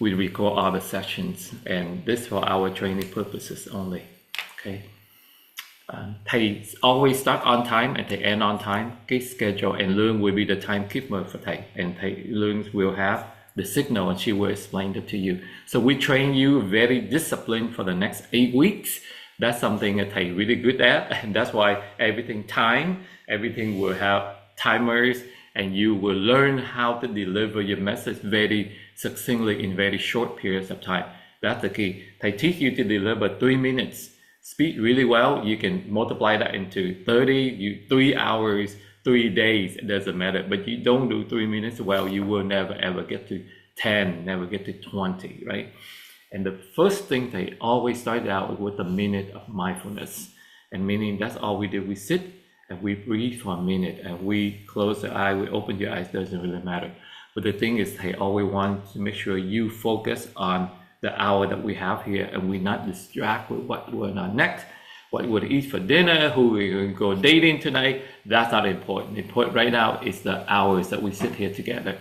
we record all the sessions, and this for our training purposes only. Okay. Thầy always start on time and thầy end on time. Cái schedule, and Lương will be the timekeeper for thầy, and thầy Lương will have the signal and she will explain it to you. So we train you very disciplined for the next 8 weeks. That's something that thầy really good at, and that's why everything will have timers, and you will learn how to deliver your message very succinctly in very short periods of time. That's the key. Thầy teach you to deliver 3 minutes. Speak really well. You can multiply that into 3 hours, 3 days, it doesn't matter. But you don't do 3 minutes well, you will never ever get to 10, never get to 20, right? And the first thing they always start out with a minute of mindfulness. And meaning that's all we do. We sit and we breathe for a minute, and we close the eye, we open your eyes, doesn't really matter. But the thing is, they always want to make sure you focus on the hour that we have here, and we're not distracted with what we're on next, what we're going to eat for dinner, who we're going to go dating tonight. That's not important. Important right now is the hours that we sit here together.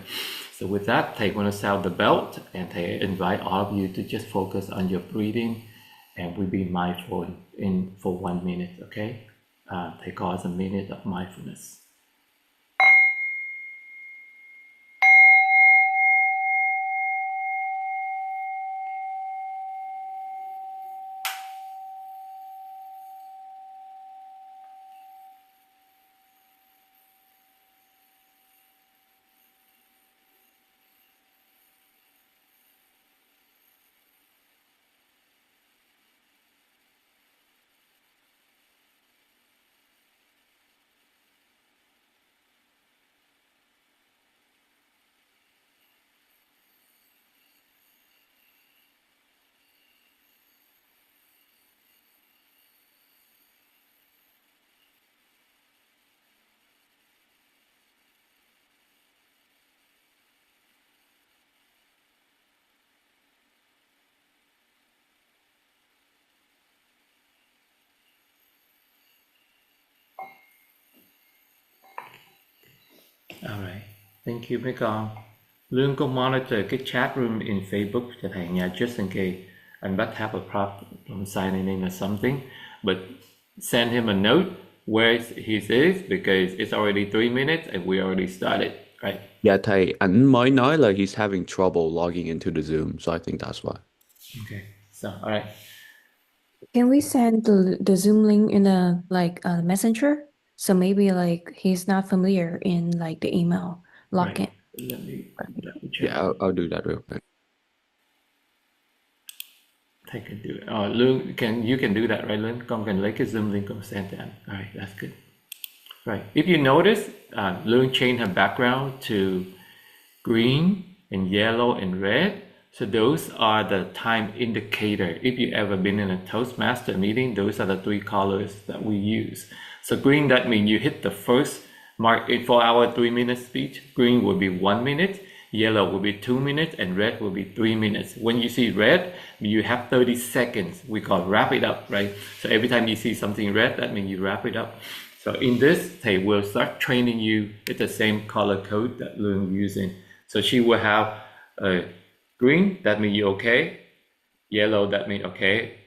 So with that, thầy going to sound the belt, and thầy invite all of you to just focus on your breathing, and we be mindful for 1 minute, okay? Thầy calls a minute of mindfulness. All right, thank you, mấy con. Lương có monitor cái chat room in Facebook cho thầy nha, just in case anh Bách have a problem signing in or something. But send him a note where he is, because it's already 3 minutes and we already started, right? Yeah, thầy, ảnh mới nói là he's having trouble logging into the Zoom, so I think that's why. Okay, so all right. Can we send the Zoom link in a messenger? So maybe like he's not familiar in like the email login. Right. Let me check. Yeah, I'll do that real quick. Thầy can do it. Lương, you can do that, right, Lương? Con can lấy cái Zoom link con send them. All right, that's good. Right. If you notice, Lương changed her background to green and yellow and red. So those are the time indicator. If you ever been in a Toastmaster meeting, those are the 3 colors that we use. So green, that means you hit the first mark for our 3-minute speech. Green will be 1 minute, yellow will be 2 minutes, and red will be 3 minutes. When you see red, you have 30 seconds. We call wrap it up, right? So every time you see something red, that means you wrap it up. So in this, they will start training you with the same color code that Lương using. So she will have green, that means you're okay. Yellow, that means okay,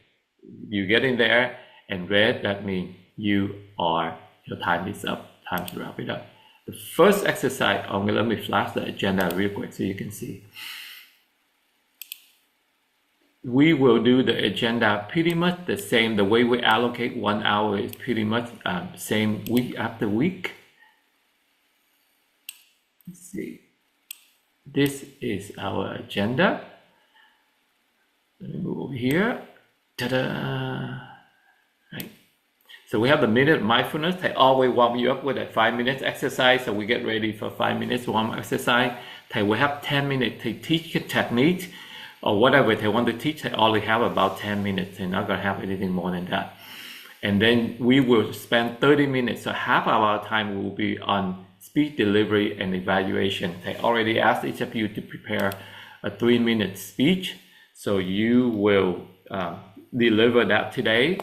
you get in there. And red, that means your time is up, time to wrap it up. The first exercise, let me flash the agenda real quick so you can see. We will do the agenda pretty much the same. The way we allocate 1 hour is pretty much same week after week. Let's see. This is our agenda. Let me move over here. Ta-da! Right. So we have the minute mindfulness. They always warm you up with a 5 minutes exercise. So we get ready for 5 minutes warm exercise. They will have 10 minutes. They teach the technique or whatever they want to teach. They only have about 10 minutes. They're not going to have anything more than that. And then we will spend 30 minutes. So half of our time will be on speech delivery and evaluation. They already asked each of you to prepare a 3-minute speech. So you will deliver that today.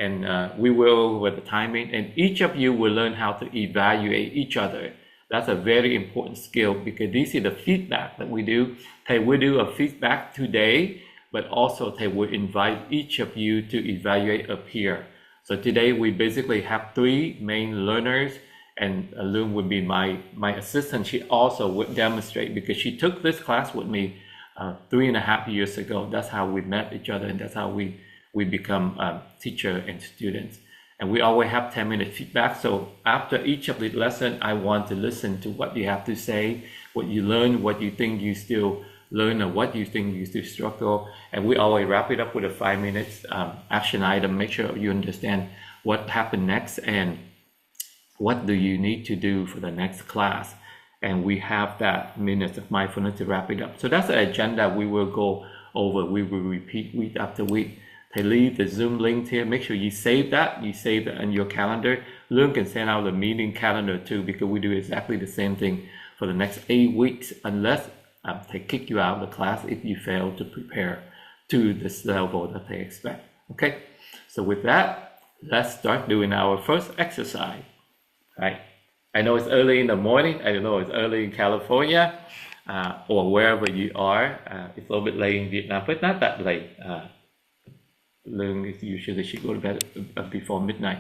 And we will with the timing, and each of you will learn how to evaluate each other That's a very important skill because this is the feedback that we do. Thầy will do a feedback today, but also Thầy will invite each of you to evaluate a peer. So today we basically have 3 main learners, and Loon would be my assistant. She also would demonstrate because she took this class with me 3.5 years ago. That's how we met each other, and that's how we become teacher and students. And we always have 10-minute feedback. So after each of the lesson, I want to listen to what you have to say, what you learn, what you think you still learn, or what you think you still struggle. And we always wrap it up with a 5 minutes action item. Make sure you understand what happened next and what do you need to do for the next class. And we have that minutes of mindfulness to wrap it up. So that's the agenda we will go over. We will repeat week after week. They leave the Zoom link here. Make sure you save that. You save that in your calendar. Loon can send out the meeting calendar too, because we do exactly the same thing for the next 8 weeks, unless they kick you out of the class if you fail to prepare to this level that they expect. Okay, so with that, let's start doing our first exercise. Right. I know it's early in the morning. I know it's early in California or wherever you are. It's a little bit late in Vietnam, but not that late. Loon is usually she go to bed before midnight.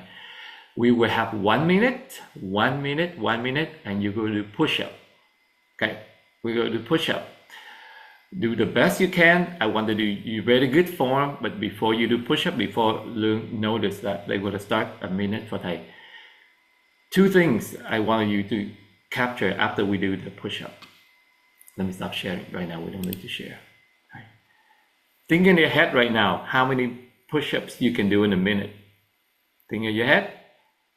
We will have 1 minute, 1 minute, 1 minute, and you go to push up. Okay, we go to push up. Do the best you can. I want to do you very good form, but before you do push up, before Loon notice that they're going to start a minute for Thầy. 2 things I want you to capture after we do the push up. Let me stop sharing right now. We don't need to share. Right. Think in your head right now how many push-ups you can do in a minute. Think in your head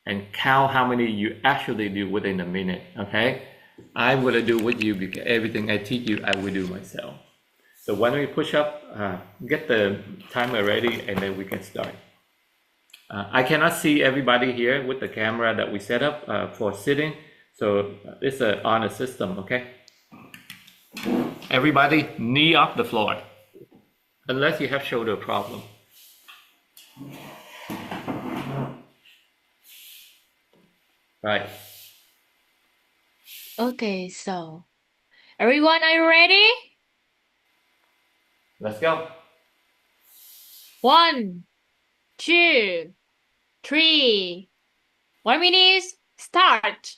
and count how many you actually do within a minute. Okay, I'm going to do with you because everything I teach you I will do myself. So why don't we push up, get the timer ready, and then we can start. I cannot see everybody here with the camera that we set up for sitting, so it's an honor system. Okay, everybody knee off the floor unless you have shoulder problem. Right. Okay, so everyone, are you ready? Let's go. 1, 2, 3. 1 minute, start.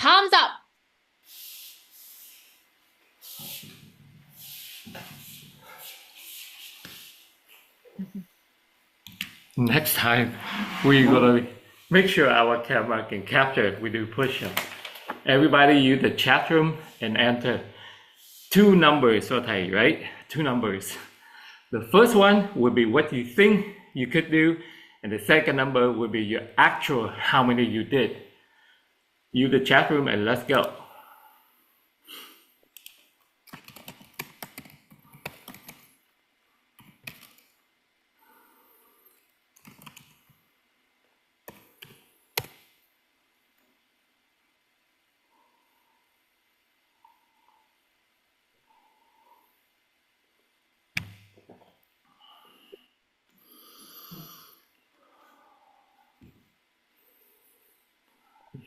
Thumbs up. Next time, we're gonna make sure our camera can capture it. We do push-up. Everybody use the chat room and enter 2 numbers for Thầy, right? 2 numbers. The first one will be what you think you could do, and the second number will be your actual how many you did. Use the chat room and let's go.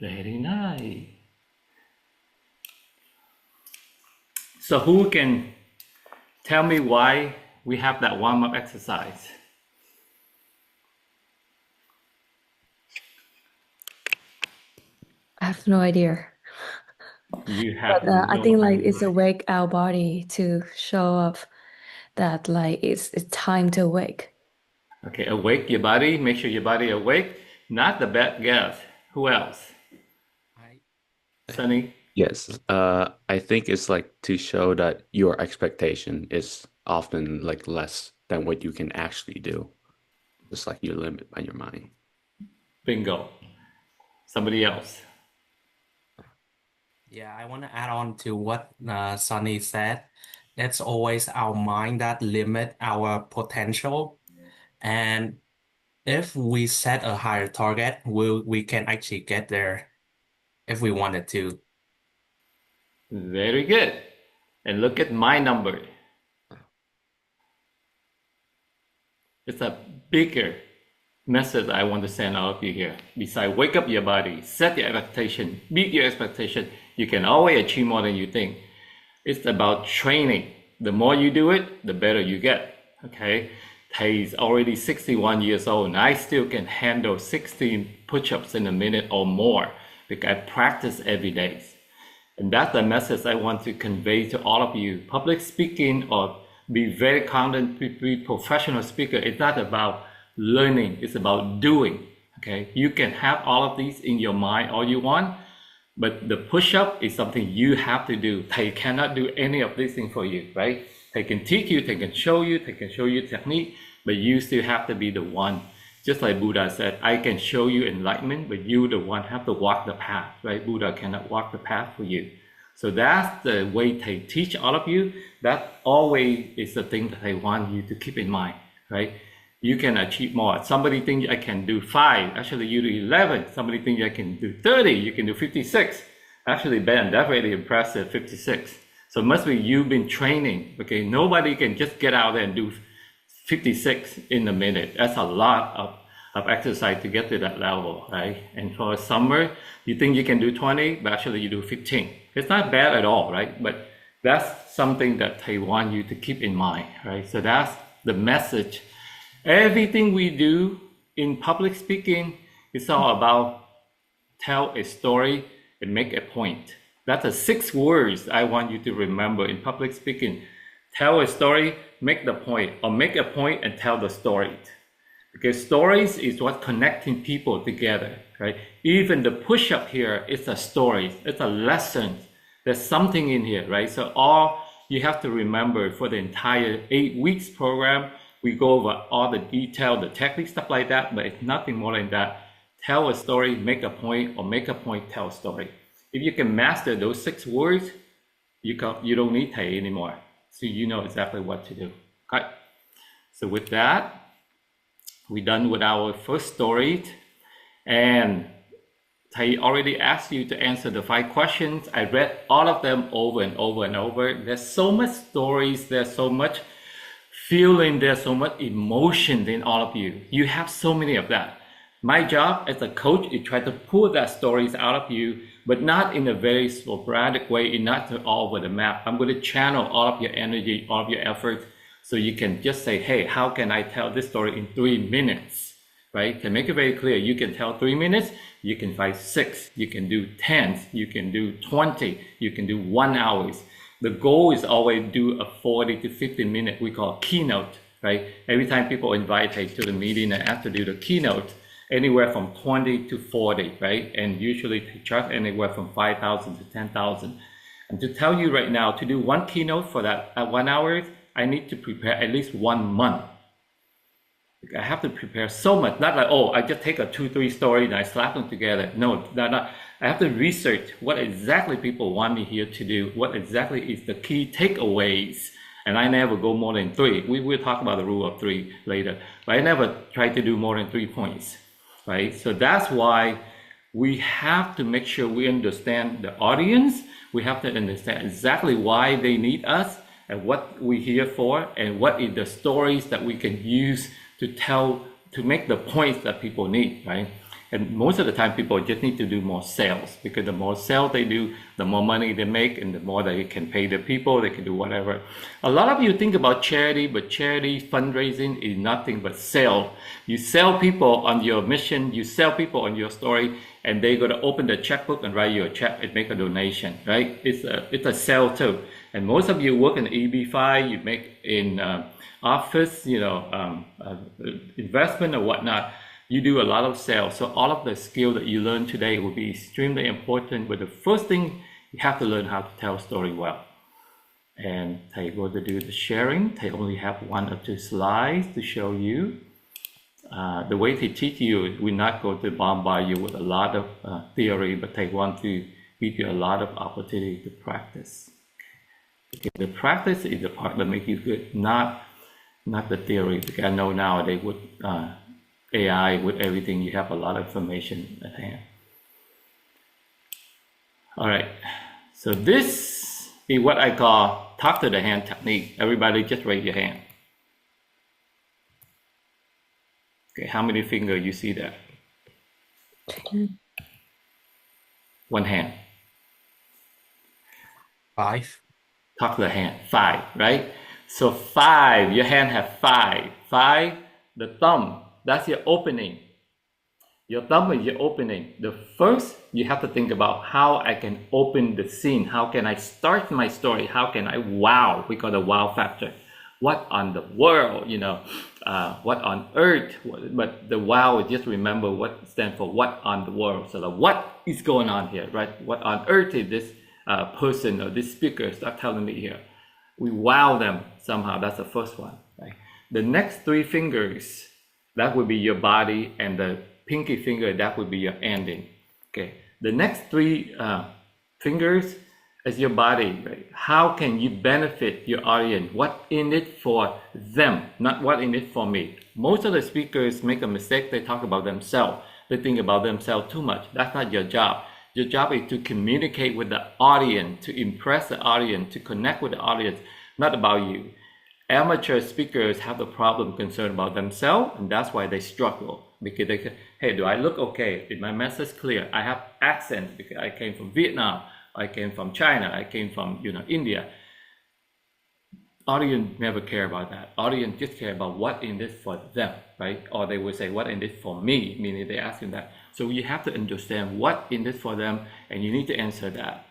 Very nice. So who can tell me why we have that warm-up exercise? I have no idea. You have But to I know think how like to it's awake our body to show up that like it's time to awake. Okay, awake your body. Make sure your body awake. Not the bad guess. Who else? I Sunny? Yes, I think it's like to show that your expectation is often like less than what you can actually do. It's like your limit by your mind. Bingo. Somebody else. Yeah, I want to add on to what Sunny said. It's always our mind that limit our potential. And if we set a higher target, we can actually get there if we wanted to. Very good. And look at my number. It's a bigger message I want to send out of you here. Besides, wake up your body, set your expectation, beat your expectation. You can always achieve more than you think. It's about training. The more you do it, the better you get. Okay? He's already 61 years old, and I still can handle 16 push-ups in a minute or more because I practice every day. And that's the message I want to convey to all of you. Public speaking or be very confident, be professional speaker. It's not about learning. It's about doing. Okay, you can have all of these in your mind all you want, but the push-up is something you have to do. They cannot do any of these things for you, right? They can teach you, they can show you technique, but you still have to be the one. Just like Buddha said, I can show you enlightenment, but you the one have to walk the path, right? Buddha cannot walk the path for you. So that's the way they teach all of you. That always is the thing that they want you to keep in mind, right? You can achieve more. Somebody thinks I can do 5. Actually, you do 11. Somebody thinks I can do 30. You can do 56. Actually, Ben, that's really impressive, 56. So it must be you've been training, okay? Nobody can just get out there and do 56 in a minute. That's a lot of exercise to get to that level, right? And for a summer, you think you can do 20, but actually you do 15. It's not bad at all, right? But that's something that they want you to keep in mind, right? So that's the message. Everything we do in public speaking is all about tell a story and make a point. That's the 6 words I want you to remember in public speaking. Tell a story, make the point, or make a point and tell the story. Because stories is what connecting people together, right? Even the push-up here is a story, it's a lesson. There's something in here, right? So all you have to remember for the entire 8 weeks program, we go over all the detail, the technique, stuff like that, but it's nothing more than that. Tell a story, make a point, or make a point, tell a story. If you can master those 6 words, you don't need Thầy anymore. So you know exactly what to do. Okay. So with that, we're done with our first story. And Thầy already asked you to answer the 5 questions. I read all of them over and over and over. There's so much stories, there's so much feeling, there's so much emotion in all of you. You have so many of that. My job as a coach is try to pull that stories out of you, but not in a very sporadic way, and not all over the map. I'm going to channel all of your energy, all of your effort, so you can just say, hey, how can I tell this story in 3 minutes, right? To make it very clear, you can tell 3 minutes, you can find 6, you can do 10, you can do 20, you can do 1 hour. The goal is always do a 40 to 50 minute, we call keynote, right? Every time people invite me to the meeting and have to do the keynote, anywhere from 20 to 40, right? And usually they charge anywhere from 5,000 to 10,000. And to tell you right now, to do one keynote for that 1 hour, I need to prepare at least 1 month. I have to prepare so much, not like, oh, I just take a 2-3 story and I slap them together. No, not. I have to research what exactly people want me here to do, what exactly is the key takeaways. And I never go more than 3. We will talk about the rule of 3 later, but I never try to do more than 3 points, right? So that's why we have to make sure we understand the audience. We have to understand exactly why they need us and what we're here for, and what is the stories that we can use to tell, to make the points that people need, right? And most of the time, people just need to do more sales, because the more sales they do, the more money they make, and the more they can pay the people, they can do whatever. A lot of you think about charity, but charity fundraising is nothing but sell. You sell people on your mission, you sell people on your story, and they're going to open the checkbook and write you a check and make a donation, right? It's a sell too. And most of you work in EB5, you make in office, investment or whatnot. You do a lot of sales. So all of the skill that you learn today will be extremely important. But the first thing, you have to learn how to tell a story well. And thầy going to do the sharing. Thầy only have 1 or 2 slides to show you. The way they teach you, we're not going to bombard you with a lot of theory, but they want to give you a lot of opportunity to practice. Okay, the practice is the part that makes you good, not the theory. Because I know nowadays with AI, with everything, you have a lot of information at hand. All right, so this is what I call talk to the hand technique. Everybody just raise your hand. Okay, how many fingers you see there? 10. 1 hand. 5. Talk to the hand. 5, right? So 5, your hand have 5. 5, the thumb, that's your opening. Your thumb is your opening. The first, you have to think about how I can open the scene. How can I start my story? How can I wow? We call the wow factor. What on the world, what on earth? But the wow is just remember what stands for what on the world. So the what is going on here, right? What on earth is this person or this speaker start telling me here? We wow them somehow. That's the first one, right? The next 3 fingers, that would be your body, and the pinky finger, that would be your ending. Okay. The next 3 fingers is your body, right? How can you benefit your audience? What in it for them, not what in it for me. Most of the speakers make a mistake. They talk about themselves. They think about themselves too much. That's not your job. Your job is to communicate with the audience, to impress the audience, to connect with the audience, not about you. Amateur speakers have the problem concerned about themselves, and that's why they struggle. Because they say, hey, do I look okay? Is my message clear? I have accent because I came from Vietnam. I came from China. I came from India. Audience never care about that. Audience just care about what in this for them, right? Or they will say, what in this for me? Meaning they asking that. So you have to understand what in this for them, and you need to answer that.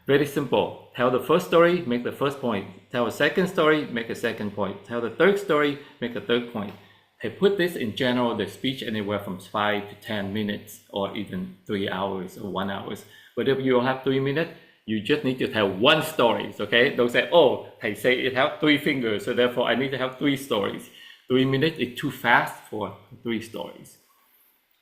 Very simple. Tell the first story, make the first point. Tell a second story, make a second point. Tell the third story, make a third point. I put this in general, the speech anywhere from 5 to 10 minutes, or even 3 hours or 1 hour. But if you don't have 3 minutes, you just need to tell 1 story, okay? Don't say, oh, I say it have 3 fingers, so therefore I need to have 3 stories. 3 minutes is too fast for 3 stories.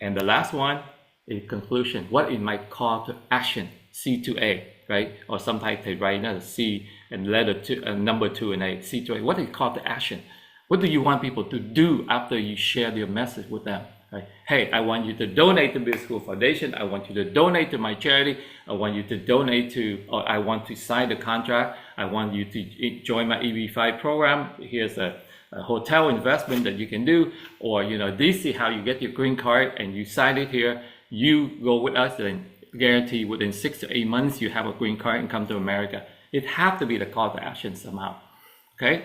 And the last one is conclusion. What is my call to action? C to A, right? Or sometimes they write another C and letter 2, number 2 and A, C to A. What is call to action? What do you want people to do after you share your message with them? Right? Hey, I want you to donate to BuildASchool Foundation. I want you to donate to my charity. I want you to donate to, or I want to sign the contract. I want you to join my EB5 program. Here's a hotel investment that you can do. Or, this is how you get your green card, and you sign it here. You go with us and guarantee within 6 to 8 months you have a green card and come to America. It has to be the call to action somehow. Okay?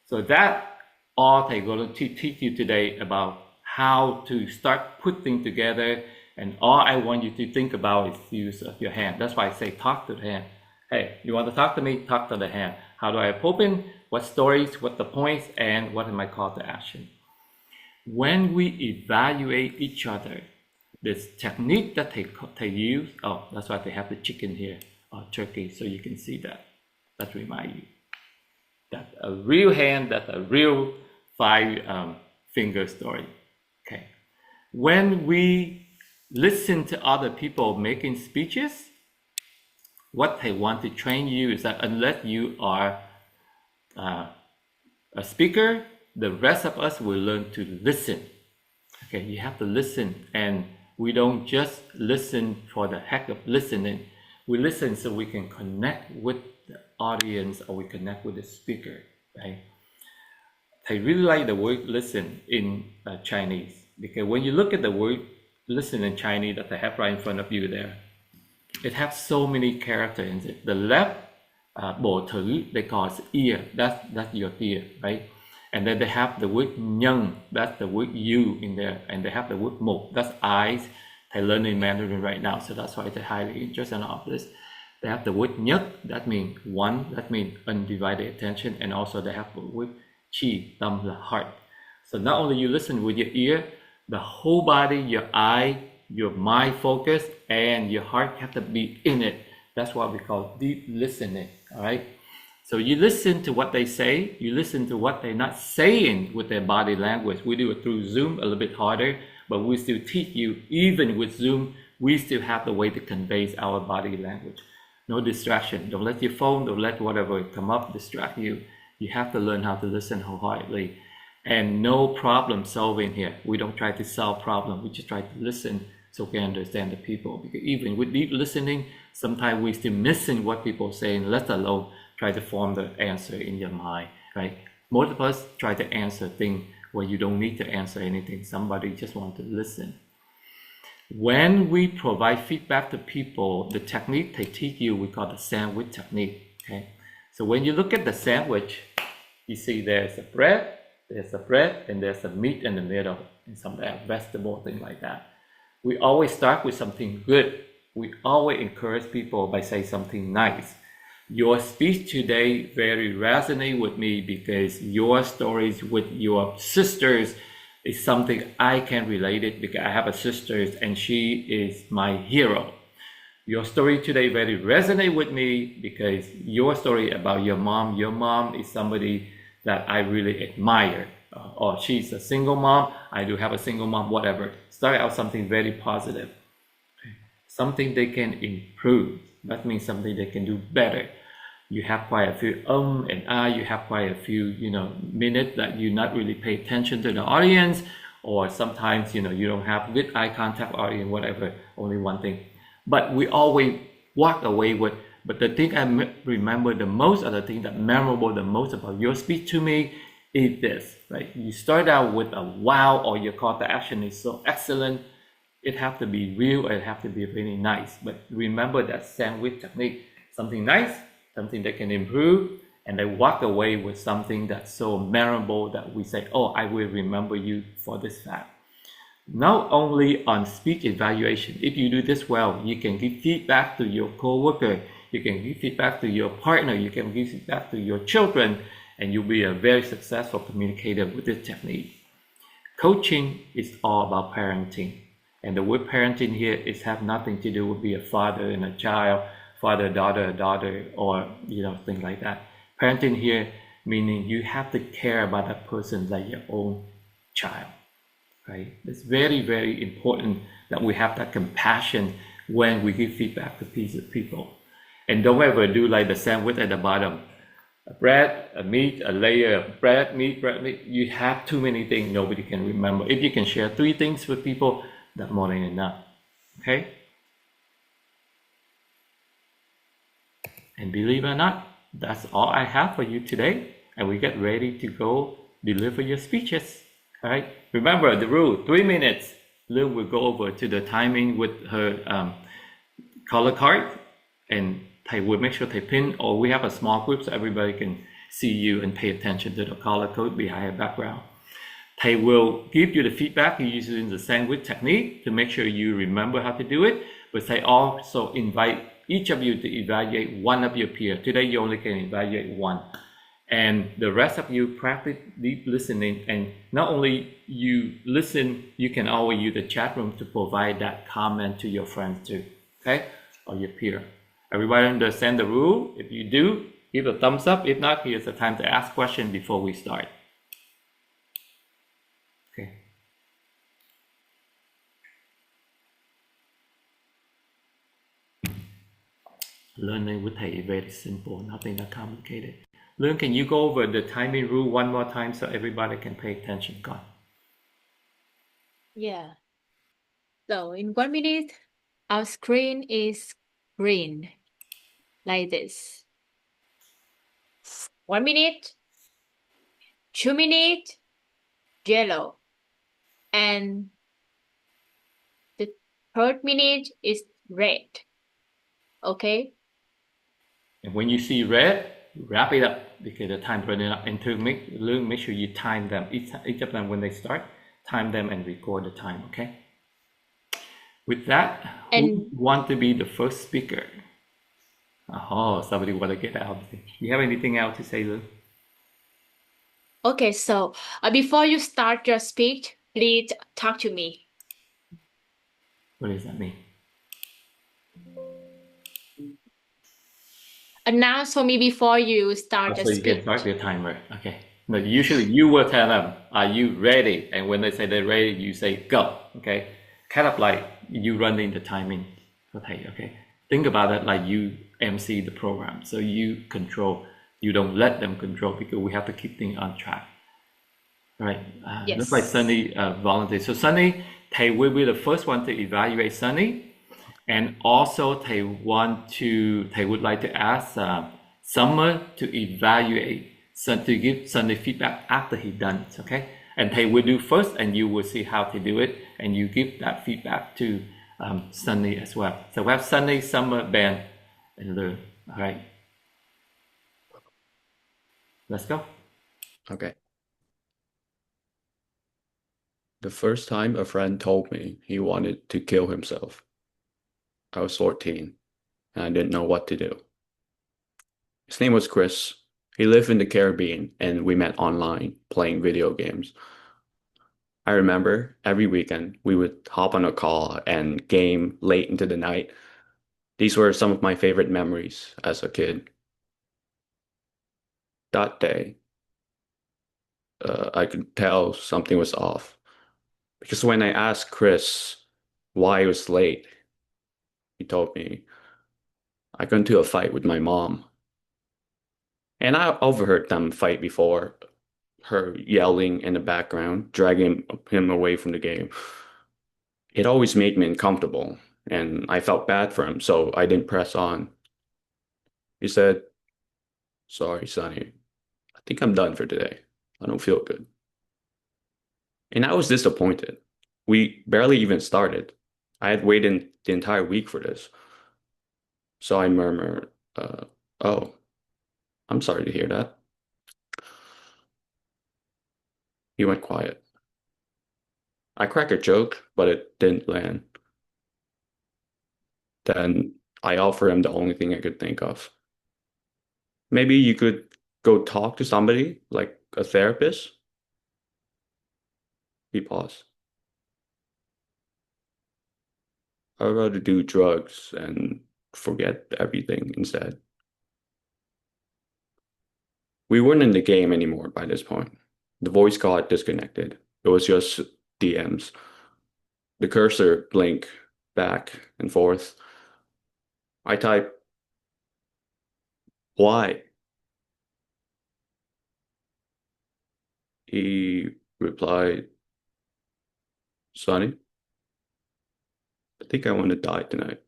So that all they're going to teach you today about how to start putting together, and all I want you to think about is the use of your hand. That's why I say talk to the hand. Hey, you want to talk to me? Talk to the hand. How do I open? What stories? What the points? And what am I call to action? When we evaluate each other, this technique that they use, oh, that's why they have the chicken here, or turkey, so you can see that. That remind you that a real hand, that's a real 5 finger story. Okay. When we listen to other people making speeches, what they want to train you is that unless you are a speaker, the rest of us will learn to listen. Okay, you have to listen, and we don't just listen for the heck of listening. We listen so we can connect with the audience, or we connect with the speaker, right? I really like the word listen in Chinese, because when you look at the word listen in Chinese that I have right in front of you there. It has so many characters in it. The left, bổ thử, they call it ear. That's your ear, right? And then they have the word nhân, that's the word you in there. And they have the word mục, that's eyes. They're learning Mandarin right now, so that's why they're highly interested in all of this. They have the word nhất, that means one, that means undivided attention. And also they have the word chi, tâm, the heart. So not only you listen with your ear, the whole body, your eye, your mind focus, and your heart have to be in it. That's what we call deep listening, all right? So you listen to what they say, you listen to what they're not saying with their body language. We do it through Zoom, a little bit harder, but we still teach you, even with Zoom, we still have the way to convey our body language. No distraction. Don't let your phone, don't let whatever come up distract you. You have to learn how to listen wholeheartedly. And no problem solving here. We don't try to solve problems, we just try to listen so we can understand the people. Because even with deep listening, sometimes we're still missing what people are saying, let alone try to form the answer in your mind, right? Most of us try to answer things where you don't need to answer anything. Somebody just wants to listen. When we provide feedback to people, the technique they teach you, we call the sandwich technique, okay? So when you look at the sandwich, you see there's a bread, and there's a meat in the middle, and some vegetable, thing like that. We always start with something good. We always encourage people by saying something nice. Your speech today very resonate with me because your stories with your sisters is something I can relate it because I have a sister and she is my hero. Your story today very resonate with me because your story about your mom is somebody that I really admire. Or she's a single mom, I do have a single mom, whatever. Start out something very positive. Something they can improve. That means something they can do better. You have quite a few and you have quite a few, minutes that you not really pay attention to the audience, or sometimes, you don't have good eye contact audience, whatever, only one thing. But we always walk away with, but the thing I remember the most, or the thing that memorable the most about your speech to me is this, right? You start out with a wow, or your call to action is so excellent. It have to be real, or it have to be really nice. But remember that sandwich technique, something nice, something that can improve, and they walk away with something that's so memorable that we say, oh, I will remember you for this fact. Not only on speech evaluation, if you do this well, you can give feedback to your coworker, you can give feedback to your partner, you can give feedback to your children, and you'll be a very successful communicator with this technique. Coaching is all about parenting, and the word parenting here is have nothing to do with be a father and a child, father, daughter, or things like that. Parenting here meaning you have to care about that person like your own child, right? It's very, very important that we have that compassion when we give feedback to people. And don't ever do like the sandwich at the bottom. A bread, a meat, a layer of bread, meat. You have too many things nobody can remember. If you can share 3 things with people, that's more than enough, okay? And believe it or not, that's all I have for you today. And we get ready to go deliver your speeches. All right. Remember the rule: 3 minutes. Lynn will go over to the timing with her color card, and they will make sure they pin. Or we have a small group so everybody can see you and pay attention to the color code behind your background. They will give you the feedback using the sandwich technique to make sure you remember how to do it. But they also invite each of you to evaluate one of your peers. Today you only can evaluate one. And the rest of you practice deep listening. And not only you listen, you can always use the chat room to provide that comment to your friends too, okay? Or your peer. Everybody understand the rule? If you do, give a thumbs up. If not, here's the time to ask questions before we start. Okay. Learning with thầy very simple, nothing that complicated. Learn, can you go over the timing rule one more time so everybody can pay attention? Go on. Yeah. So in 1 minute, our screen is green, like this. 1 minute, 2 minutes, yellow. And third minute is red. Okay? And when you see red, wrap it up because the time running up. And to make sure you time them each of them when they start, time them and record the time. Okay. With that, who want to be the first speaker? Oh, somebody want to get out. You have anything else to say, Lou? Okay, so before you start your speech, please talk to me. What does that mean? Announce for me before you start the So you can speech. start the timer. Okay. No, usually you will tell them, are you ready? And when they say they're ready, you say go. Okay. Kind of like you running the timing. Okay. Okay. Think about it like you MC the program. So you control, you don't let them control because we have to keep things on track. All right. Yes. Looks like Sunny volunteered. So Sunny, they will be the first one to evaluate Sunny. And also they would like to ask Summer to evaluate, to give Sunday feedback after he done it, okay? And they will do first and you will see how to do it and you give that feedback to Sunday as well. So we have Sunday, Summer, Ben, and Lou. All right. Let's go. Okay. The first time a friend told me he wanted to kill himself, I was 14 and I didn't know what to do. His name was Chris. He lived in the Caribbean and we met online playing video games. I remember every weekend we would hop on a call and game late into the night. These were some of my favorite memories as a kid. That day, I could tell something was off because when I asked Chris why he was late, he told me I got into a fight with my mom. And I overheard them fight before, her yelling in the background, dragging him away from the game. It always made me uncomfortable, and I felt bad for him, so I didn't press on. He said, "Sorry, Sonny. I think I'm done for today. I don't feel good." And I was disappointed. We barely even started. I had waited the entire week for this. So I murmured, "Oh, I'm sorry to hear that." He went quiet. I cracked a joke, but it didn't land. Then I offered him the only thing I could think of. Maybe you could go talk to somebody, like a therapist? He paused. I'd rather do drugs and forget everything instead. We weren't in the game anymore by this point. The voice got disconnected. It was just DMs. The cursor blinked back and forth. I typed, "Why?" He replied, "Sonny, I think I want to die tonight."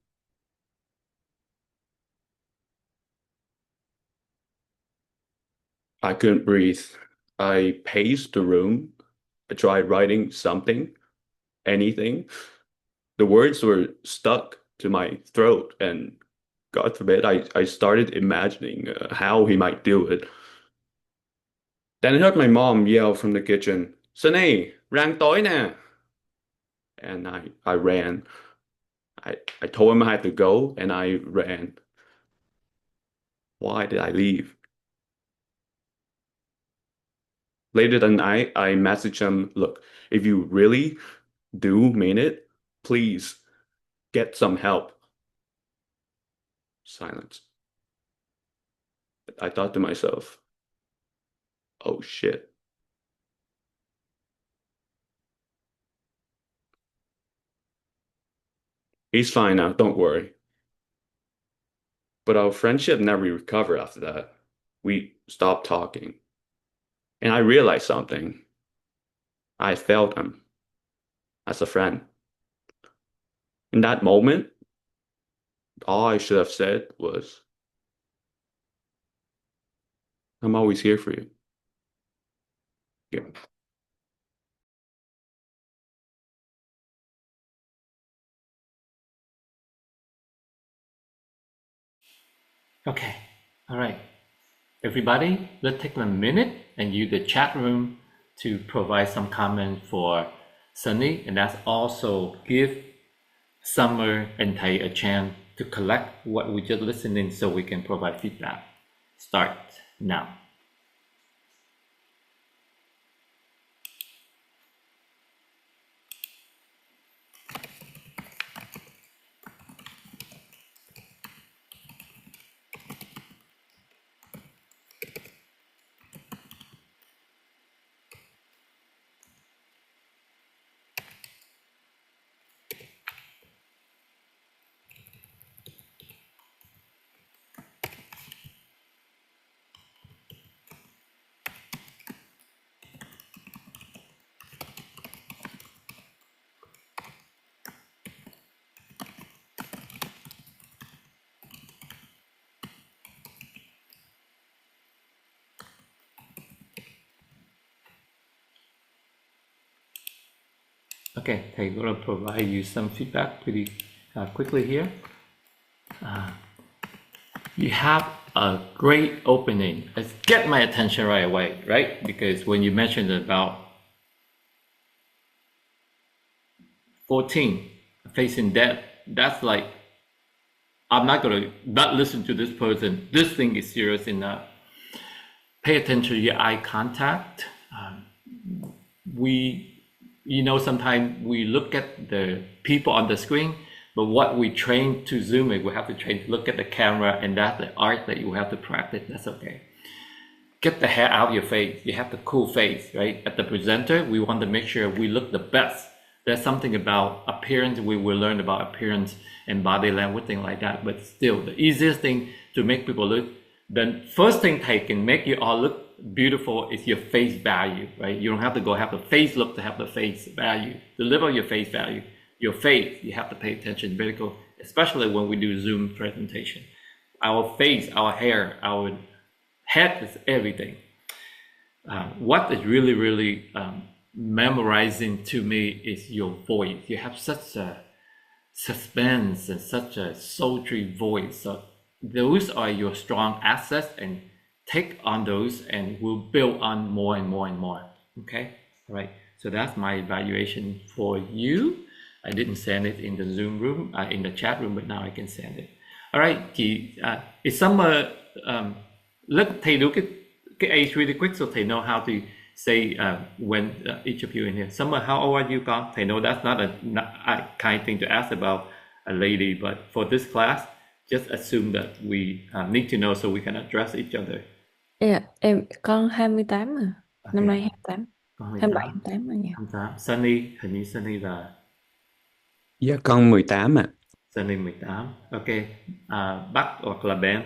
I couldn't breathe. I paced the room. I tried writing something, anything. The words were stuck to my throat, and God forbid, I started imagining how he might do it. Then I heard my mom yell from the kitchen, "Sunny, rang tối nè." And I ran. I told him I had to go, and I ran. Why did I leave? Later that night, I messaged him, "Look, if you really do mean it, please get some help." Silence. I thought to myself, oh shit. He's fine now, don't worry. But our friendship never recovered after that. We stopped talking. And I realized something. I failed him as a friend. In that moment, all I should have said was, "I'm always here for you." Yeah. Okay, all right. Everybody, let's take a minute and use the chat room to provide some comment for Sunny, and that's also give Summer and Thầy a chance to collect what we just listened in so we can provide feedback. Start now. Okay, Thầy going to provide you some feedback pretty quickly here. You have a great opening. Let's get my attention right away, right? Because when you mentioned about 14 facing death, that's like, I'm not going to not listen to this person. This thing is serious enough. Pay attention to your eye contact. Sometimes we look at the people on the screen, but what we train to zoom in, we have to train to look at the camera, and that's the art that you have to practice. That's okay. Get the hair out of your face. You have the cool face, right? At the presenter, we want to make sure we look the best. There's something about appearance. We will learn about appearance and body language, things like that. But still, the easiest thing to make people look, the first thing Thầy can make you all look beautiful is your face value, right? You don't have to go have the face look to have the face value. Deliver your face value. Your face, you have to pay attention, very cool, especially when we do Zoom presentation. Our face, our hair, our head is everything. What is really, really memorizing to me is your voice. You have such a suspense and such a sultry voice. So those are your strong assets, and take on those and we'll build on more and more and more. Okay, all right. So that's my evaluation for you. I didn't send it in the Zoom room, in the chat room, but now I can send it. All right, is Summer, let Thầy do cái age really quick so Thầy know how to say when each of you in here. Summer, how old are you, con? Thầy know that's not a kind thing to ask about a lady, but for this class, just assume that we need to know so we can address each other. Yeah, con 28 mà. Năm nay 28. Con 27, 28. 28 mà nhỉ? 28. Sunny, hình như Sunny là Dạ con 18 ạ. Sunny 18. Ok. Bắc hoặc là Ben?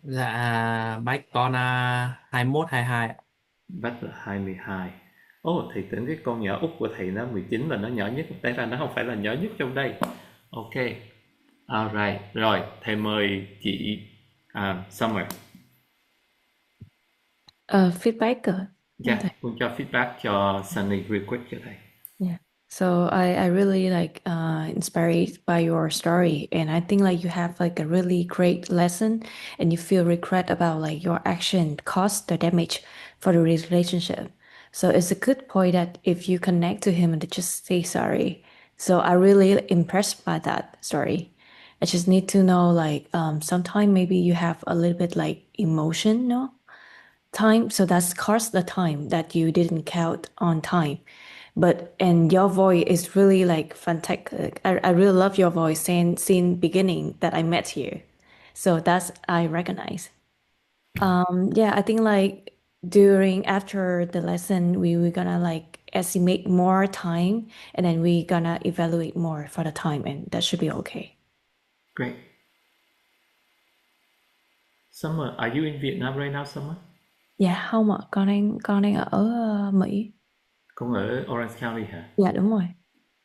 Dạ bách con 21 22 ạ. Bắc là 22. Thầy tưởng cái con nhỏ út của thầy nó 19 là nó nhỏ nhất, té ra nó không phải là nhỏ nhất trong đây. Ok. Alright. Rồi, thầy mời chị Summer. Feedback cơ. Yeah, cũng cho feedback cho Sunny real quick cho thầy. Yeah. So I really inspired by your story, and I think like you have like a really great lesson, and you feel regret about like your action caused the damage for the relationship. So it's a good point that if you connect to him and just say sorry. So I really impressed by that story. I just need to know like sometimes maybe you have a little bit like emotion, no? Time, so that's caused the time that you didn't count on time. And your voice is really like fantastic. I really love your voice since beginning that I met you. So that's I recognize. Yeah, I think like after the lesson we're gonna like estimate more time, and then we gonna evaluate more for the time, and that should be okay. Great. Summer, are you in Vietnam right now, Summer? Yeah, không ạ, con đang ở Mỹ. Con ở Orange County hả? Dạ đúng rồi.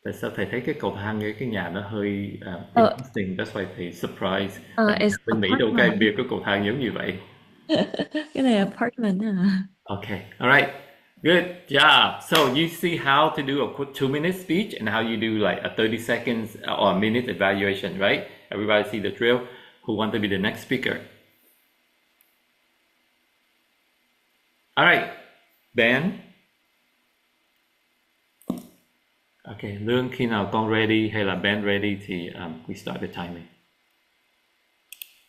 Tại sao thầy thấy cái cầu thang ở cái nhà nó hơi interesting, that's why thầy surprise. It's Bên Mỹ đâu có ai biết có cầu thang giống như vậy. Cái này apartment à. Okay, all right, good job. So you see how to do a quick 2-minute speech and how you do like a 30 seconds or a minute evaluation, right? Everybody see the drill. Who want to be the next speaker? All right, Ben. Okay, Lương, khi nào con ready hay là Ben ready thì we start the timing.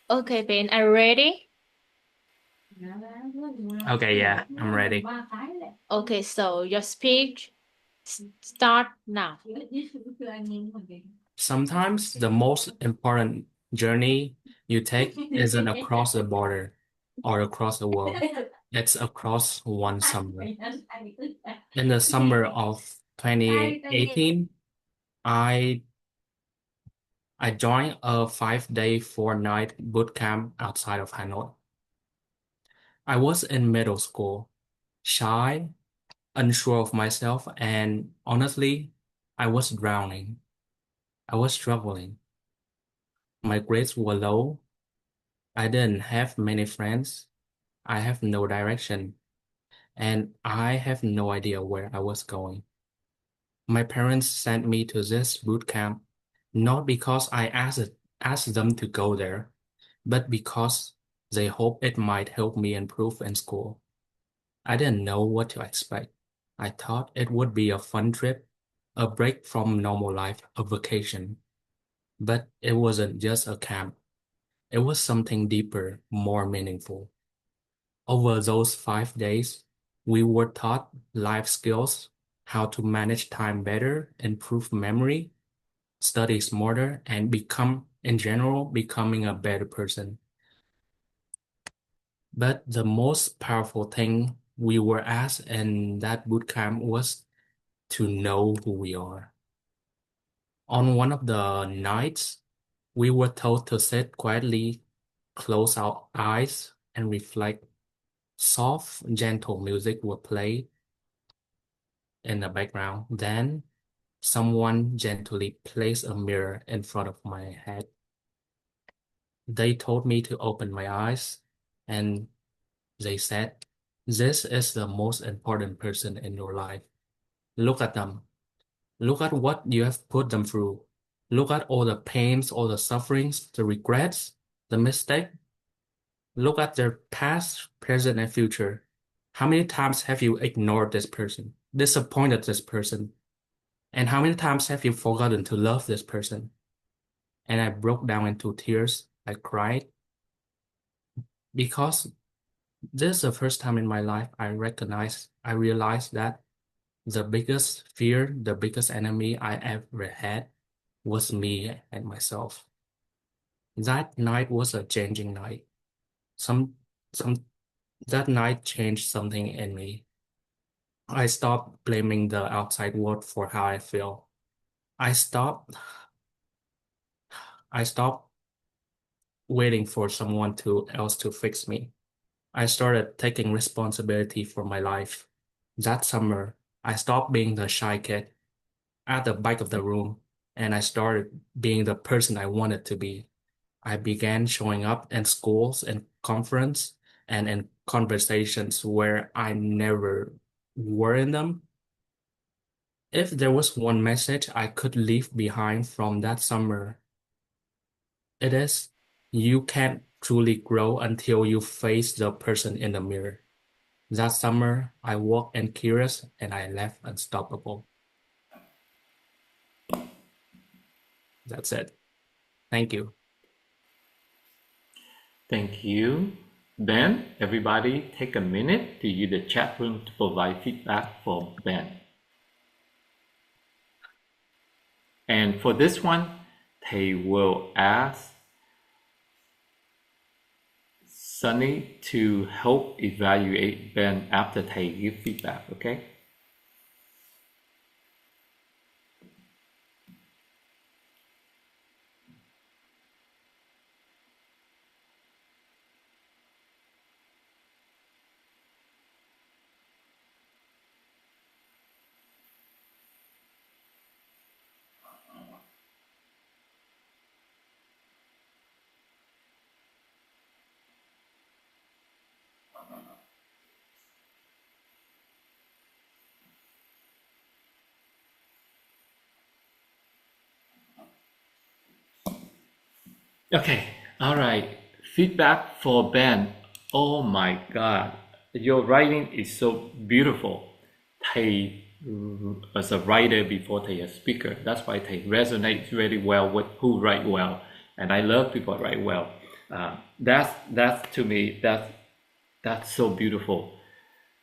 Okay, Ben, are you ready? Okay, yeah, I'm ready. Okay, so your speech start now. Sometimes the most important journey you take isn't across the border or across the world. It's across one summer. In the summer of 2018, I joined a 5-day, 4-night boot camp outside of Hanoi. I was in middle school, shy, unsure of myself, and honestly, I was drowning. I was struggling. My grades were low. I didn't have many friends. I have no direction, and I have no idea where I was going. My parents sent me to this boot camp not because I asked them to go there, but because they hoped it might help me improve in school. I didn't know what to expect. I thought it would be a fun trip, a break from normal life, a vacation. But it wasn't just a camp. It was something deeper, more meaningful. Over those 5 days, we were taught life skills, how to manage time better, improve memory, study smarter, and in general, becoming a better person. But the most powerful thing we were asked in that boot camp was to know who we are. On one of the nights, we were told to sit quietly, close our eyes, and reflect. Soft, gentle music would play in the background. Then someone gently placed a mirror in front of my head. They told me to open my eyes, and they said, "This is the most important person in your life. Look at them. Look at what you have put them through. Look at all the pains, all the sufferings, the regrets, the mistake. Look at their past, present, and future. How many times have you ignored this person, disappointed this person? And how many times have you forgotten to love this person?" And I broke down into tears. I cried because this is the first time in my life I realized that the biggest fear, the biggest enemy I ever had was me and myself. That night was a changing night. Some some that night changed something in me. I stopped blaming the outside world for how I feel. I stopped I stopped waiting for someone else to fix me. I started taking responsibility for my life. That summer, I stopped being the shy kid at the back of the room, and I started being the person I wanted to be. I began showing up in schools and conference and in conversations where I never were in them. If there was one message I could leave behind from that summer, it is you can't truly grow until you face the person in the mirror. That summer, I walked in curious and I left unstoppable. That's it. Thank you. Thank you. Ben, everybody take a minute to use the chat room to provide feedback for Ben. And for this one, they will ask Sunny to help evaluate Ben after they give feedback, okay? Okay, All right. Feedback for Ben. Oh my God. Your writing is so beautiful. Thầy as a writer before thầy a speaker. That's why thầy resonates really well with who write well. And I love people write well. That's to me, that's so beautiful.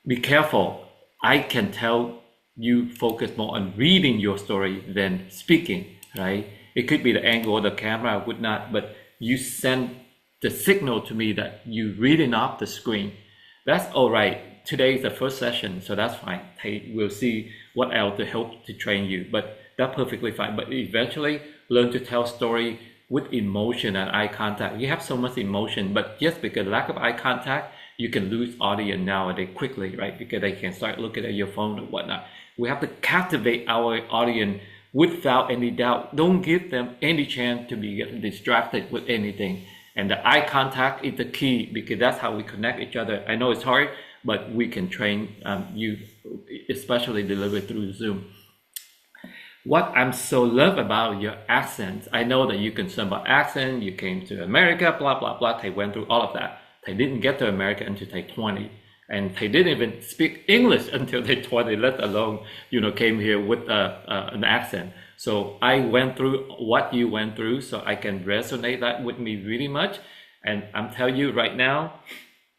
Be careful. I can tell you focus more on reading your story than speaking, right? It could be the angle of the camera, would not, but you send the signal to me that you reading off the screen. That's all right. Today is the first session, so that's fine. Hey, we'll see what else to help to train you, but that's perfectly fine. But eventually learn to tell story with emotion and eye contact. You have so much emotion, but just because lack of eye contact, you can lose audience nowadays quickly, right? Because they can start looking at your phone or whatnot. We have to captivate our audience without any doubt. Don't give them any chance to be distracted with anything. And the eye contact is the key because that's how we connect each other. I know it's hard, but we can train you, especially delivered through Zoom. What I'm so love about your accents, I know that you're concerned about accent, you came to America, blah, blah, blah. They went through all of that. They didn't get to America until they 20. And they didn't even speak English until they 20, let alone, came here with an accent. So I went through what you went through, so I can resonate that with me really much. And I'm telling you right now,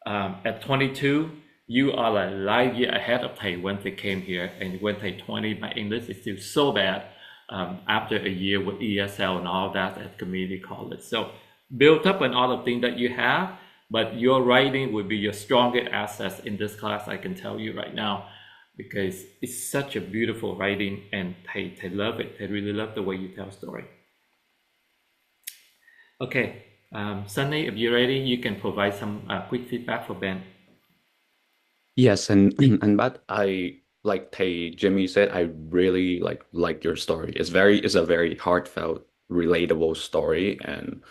at 22, you are a light year ahead of Thầy when they came here. And when they 20, my English is still so bad after a year with ESL and all that at community college. So build up on all the things that you have, but your writing will be your strongest asset in this class, I can tell you right now, because it's such a beautiful writing and they love it. They really love the way you tell story. Okay, Sunny, if you're ready, you can provide some quick feedback for Ben. Yes, and but I like Jimmy said, I really like your story. It's a very heartfelt, relatable story, and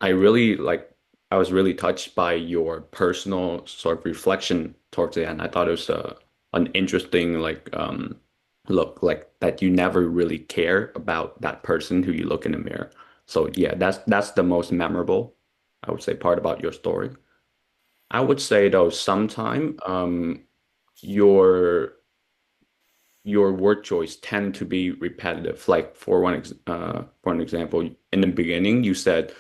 I was really touched by your personal sort of reflection towards the end. I thought it was an interesting look like that you never really care about that person who you look in the mirror. So yeah, that's the most memorable, I would say, part about your story. I would say though, sometime your your word choice tend to be repetitive. Like for an example, in the beginning you said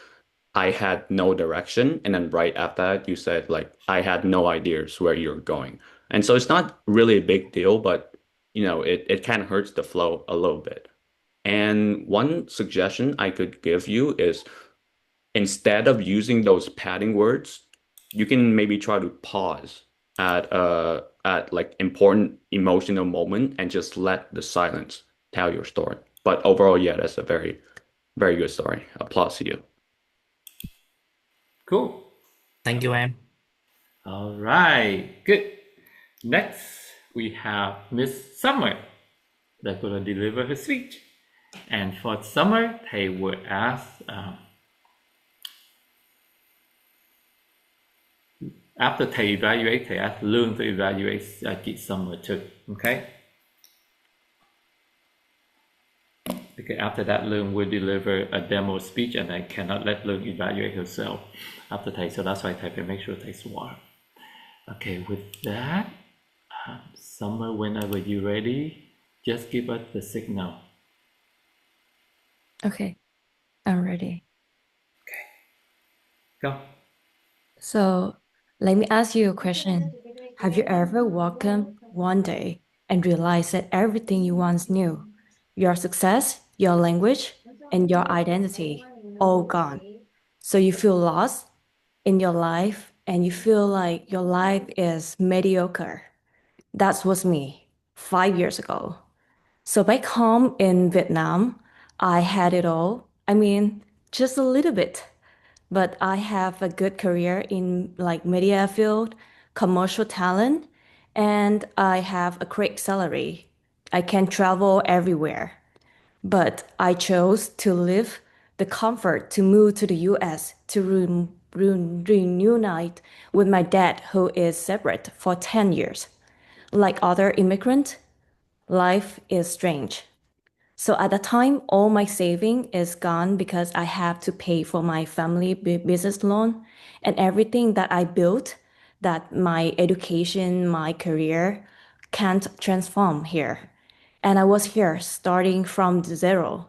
I had no direction, and then right after that you said like I had no ideas where you're going. And so it's not really a big deal, but it kind of hurts the flow a little bit. And one suggestion I could give you is instead of using those padding words, you can maybe try to pause at like important emotional moment and just let the silence tell your story. But overall, yeah, that's a very, very good story. Applause to you. Cool. Thank you, em. All right, good. Next, we have Miss Summer that's going to deliver her speech. And for Summer, they will ask, after they evaluate, they ask Lương to evaluate chị Summer too, okay? Okay, after that, Lương will deliver a demo speech, and I cannot let Lương evaluate herself after Thầy, so that's why Thầy phải make sure Thầy warm. Okay, with that, Summer, whenever you're ready, just give us the signal. Okay, I'm ready. Go. So let me ask you a question. Have you ever woke up one day and realized that everything you once knew, your success, your language, and your identity, all gone? So you feel lost in your life and you feel like your life is mediocre. That was me 5 years ago. So back home in Vietnam, I had it all. I mean, just a little bit, but I have a good career in like media field, commercial talent, and I have a great salary. I can travel everywhere. But I chose to live the comfort to move to the US to reunite with my dad, who is separate for 10 years. Like other immigrants, life is strange. So at the time, all my saving is gone because I have to pay for my family business loan and everything that I built, that my education, my career can't transform here. And I was here starting from zero.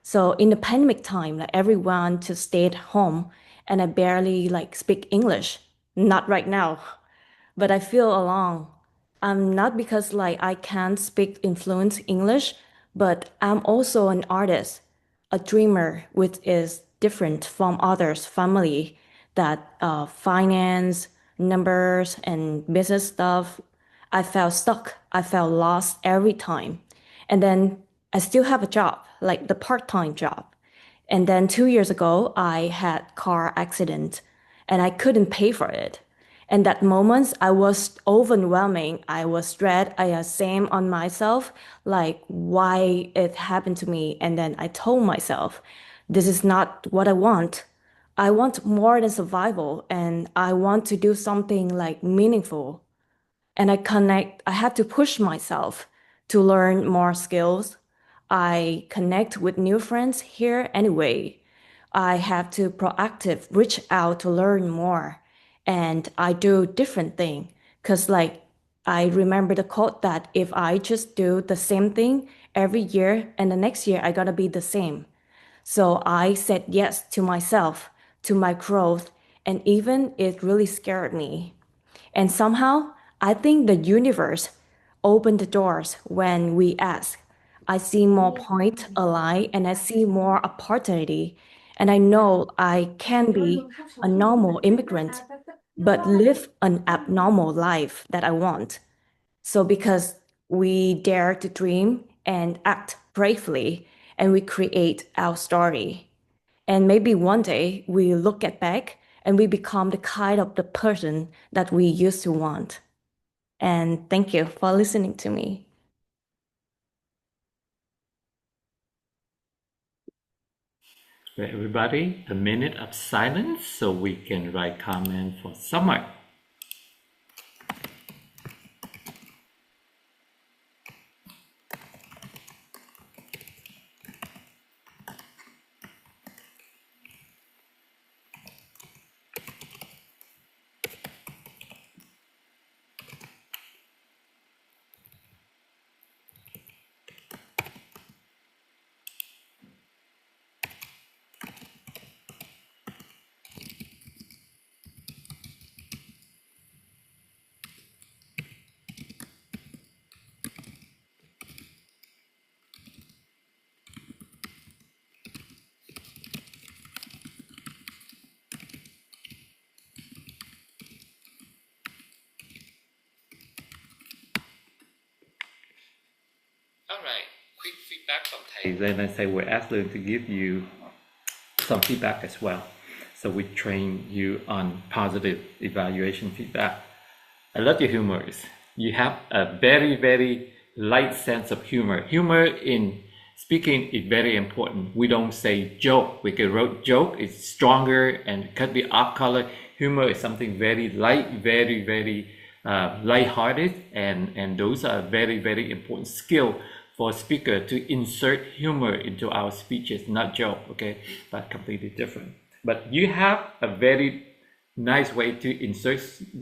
So in the pandemic time, like everyone just stayed home and I barely like speak English. Not right now, but I feel alone. Not because like I can't speak in fluent English, but I'm also an artist, a dreamer, which is different from others' family that finance, numbers, and business stuff. I felt stuck. I felt lost every time. And then I still have a job, like the part-time job. And then 2 years ago, I had car accident and I couldn't pay for it. And that moment, I was overwhelming. I was stressed. I had shame on myself, like why it happened to me. And then I told myself, this is not what I want. I want more than survival, and I want to do something like meaningful. And I had to push myself to learn more skills. I connect with new friends here anyway. I have to proactive reach out to learn more, and I do different thing because like I remember the quote that if I just do the same thing every year and the next year I gotta be the same. So I said yes to myself, to my growth, and even it really scared me. And somehow, I think the universe opened the doors when we ask. I see more point align and I see more opportunity. And I know I can be a normal immigrant, but live an abnormal life that I want. So because we dare to dream and act bravely and we create our story. And maybe one day we look at back and we become the kind of the person that we used to want. And thank you for listening to me. Everybody, a minute of silence so we can write comment for Summer. All right, quick feedback from Thầy. Then I say we ask them to give you some feedback as well. So we train you on positive evaluation feedback. I love your humors. You have a very, very light sense of humor. Humor in speaking is very important. We don't say joke. We can wrote joke is stronger and could be off color. Humor is something very light, very, very light-hearted, and those are very, very important skill for a speaker to insert humor into our speeches, not joke, okay? But completely different. But you have a very nice way to insert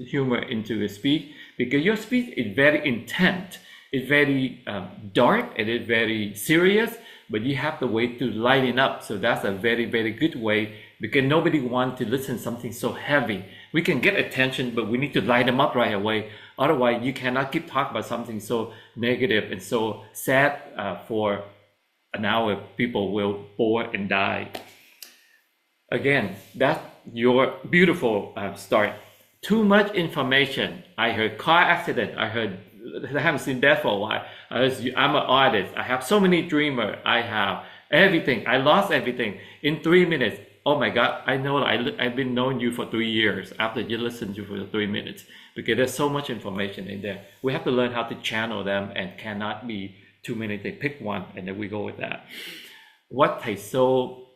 humor into your speech because your speech is very intense, it's very dark, and it's very serious, but you have the way to lighten up. So that's a very, very good way because nobody wants to listen to something so heavy. We can get attention, but we need to light them up right away. Otherwise, you cannot keep talking about something so negative and so sad for an hour. People will bore and die. Again, that's your beautiful start. Too much information. I heard car accident. I haven't seen that for a while. I'm an artist. I have so many dreamers. I have everything. I lost everything in 3 minutes. Oh my God, I know I've been knowing you for 3 years after you listen to you for 3 minutes because there's so much information in there. We have to learn how to channel them and cannot be too many. They pick one and then we go with that. What I so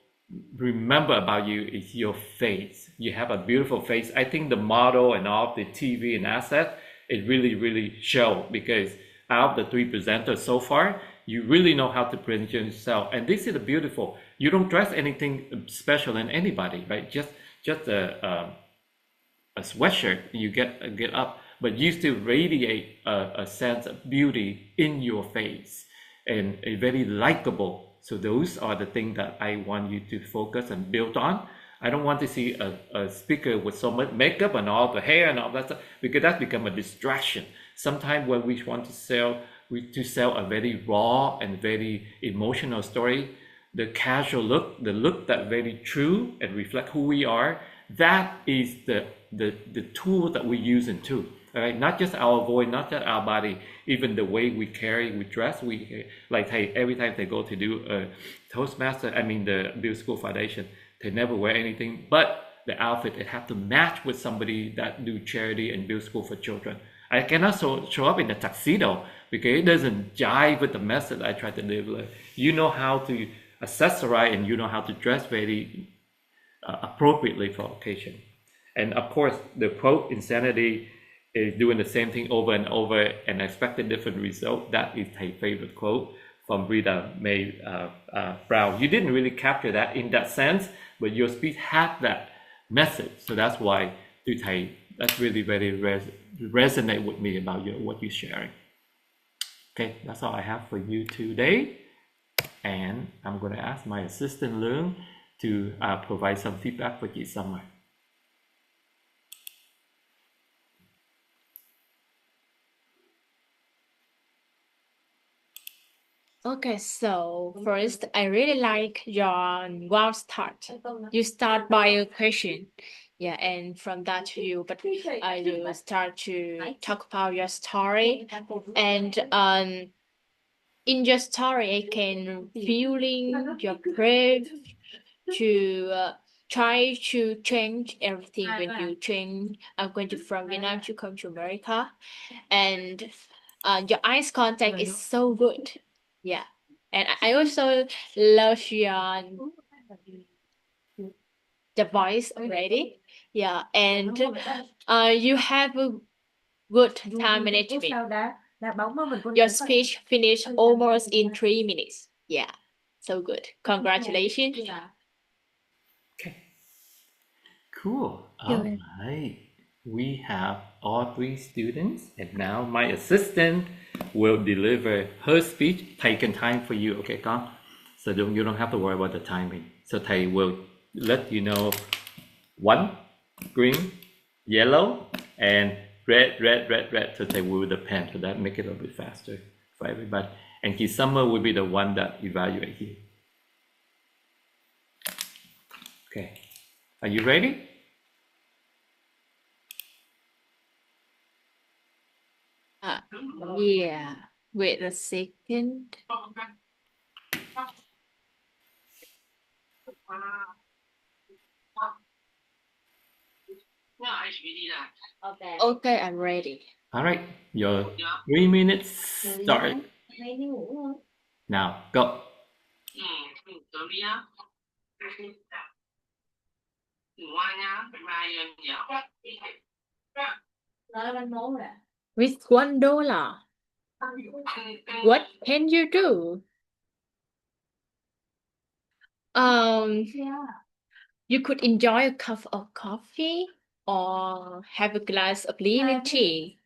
remember about you is your face. You have a beautiful face. I think the model and all the TV and asset, it really, really show because out of the 3 presenters so far, You really know how to present yourself. And this is beautiful. You don't dress anything special than anybody, right? Just a sweatshirt, you get up, but you still radiate a sense of beauty in your face and a very likable. So those are the things that I want you to focus and build on. I don't want to see a speaker with so much makeup and all the hair and all that stuff, because that's become a distraction. Sometimes when we want to sell a very raw and very emotional story, the casual look, the look that very true and reflect who we are, that is the tool that we use in too. All right, not just our voice, not just our body, even the way we carry, we dress, we like, hey, every time they go to do a Toastmaster, the BuildASchool Foundation, they never wear anything but the outfit. It have to match with somebody that do charity and BuildASchool for children. I cannot show up in a tuxedo because it doesn't jive with the message I try to deliver. You know how to accessorize and you know how to dress very appropriately for occasion. And of course, the quote, insanity is doing the same thing over and over and expecting different result. That is my favorite quote from Rita Mae Brown. You didn't really capture that in that sense, but your speech had that message. So that's why that's really very resonate with me about what you're sharing. Okay, that's all I have for you today. And I'm going to ask my assistant Leung to provide some feedback for you somewhere. Okay, so first, I really like your wow start. You start by a question. Yeah, and from that you start to talk about your story. And in your story, I can feeling your brave to try to change everything when you change. I'm going to from Vietnam to come to America, and your eyes contact is so good. Yeah, and I also love your the voice already. Yeah, and you have a good time management. Your speech finished almost in 3 minutes. Yeah, so good. Congratulations. Okay, cool. All right, we have all 3 students, and now my assistant will deliver her speech, taking time for you. Okay, con? So you don't have to worry about the timing. So thầy will let you know 1, green, yellow, and red. So thầy will the pen, so that make it a little bit faster for everybody. And his summer will be the one that evaluate you. Okay, are you ready? Yeah. Wait a second. Okay, I'm ready. All right, your 3 minutes start. Now, go. With $1, what can you do? You could enjoy a cup of coffee or have a glass of lemon tea.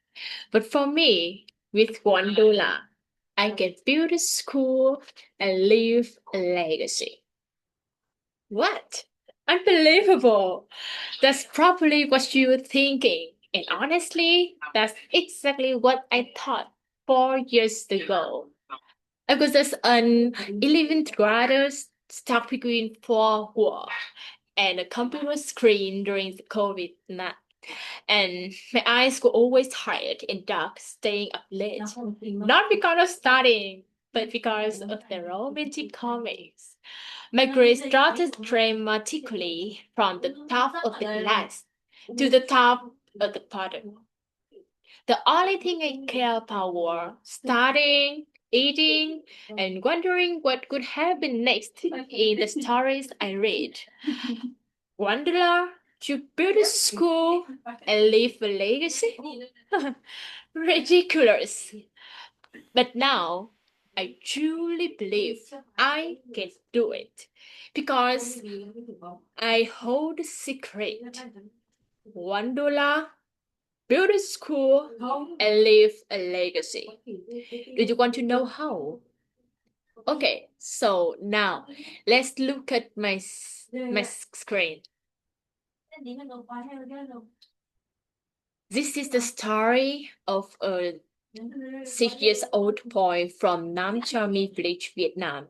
But for me, with $1, I can build a school and leave a legacy. What? Unbelievable! That's probably what you were thinking. And honestly, that's exactly what I thought 4 years ago. I was just an 11th grader stuck between 4 walls and a computer screen during the COVID night. And my eyes were always tired and dark, staying up late. Not because of studying, but because of the romantic comics. My grades started dramatically from the top of the class to the top of the bottom. The only thing I care about were studying, eating, and wondering what could happen next in the stories I read. $1 to build a school and leave a legacy? Ridiculous. But now, I truly believe I can do it because I hold the secret. $1, build a school, and leave a legacy. Do you want to know how? Okay, so now let's look at my screen. This is the story of a 6-year-old boy from Nam Chami village, Vietnam,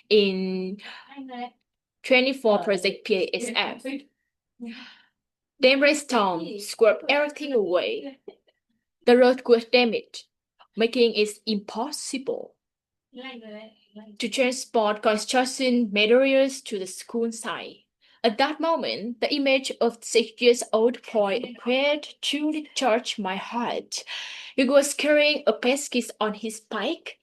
in 24 Project BaSF. Then rainstorm swept everything away. The road was damaged, making it impossible to transport construction materials to the school site. At that moment, the image of the 6-year-old boy appeared to touch my heart. He was carrying a basket on his back,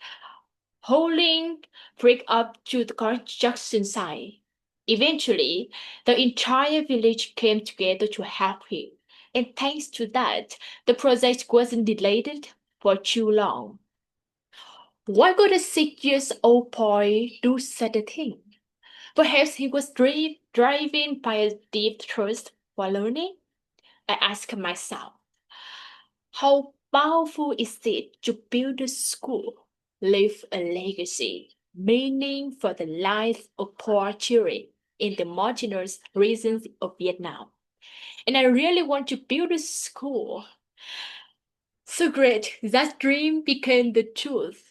holding brick up to the construction site. Eventually, the entire village came together to help him, and thanks to that, the project wasn't delayed for too long. Why could a 6-year-old boy do such a thing? Perhaps he was driven by a deep thirst for learning? I asked myself. How powerful is it to build a school, leave a legacy, meaning for the lives of poor children in the mountainous regions of Vietnam? And I really want to build a school. So great, that dream became the truth.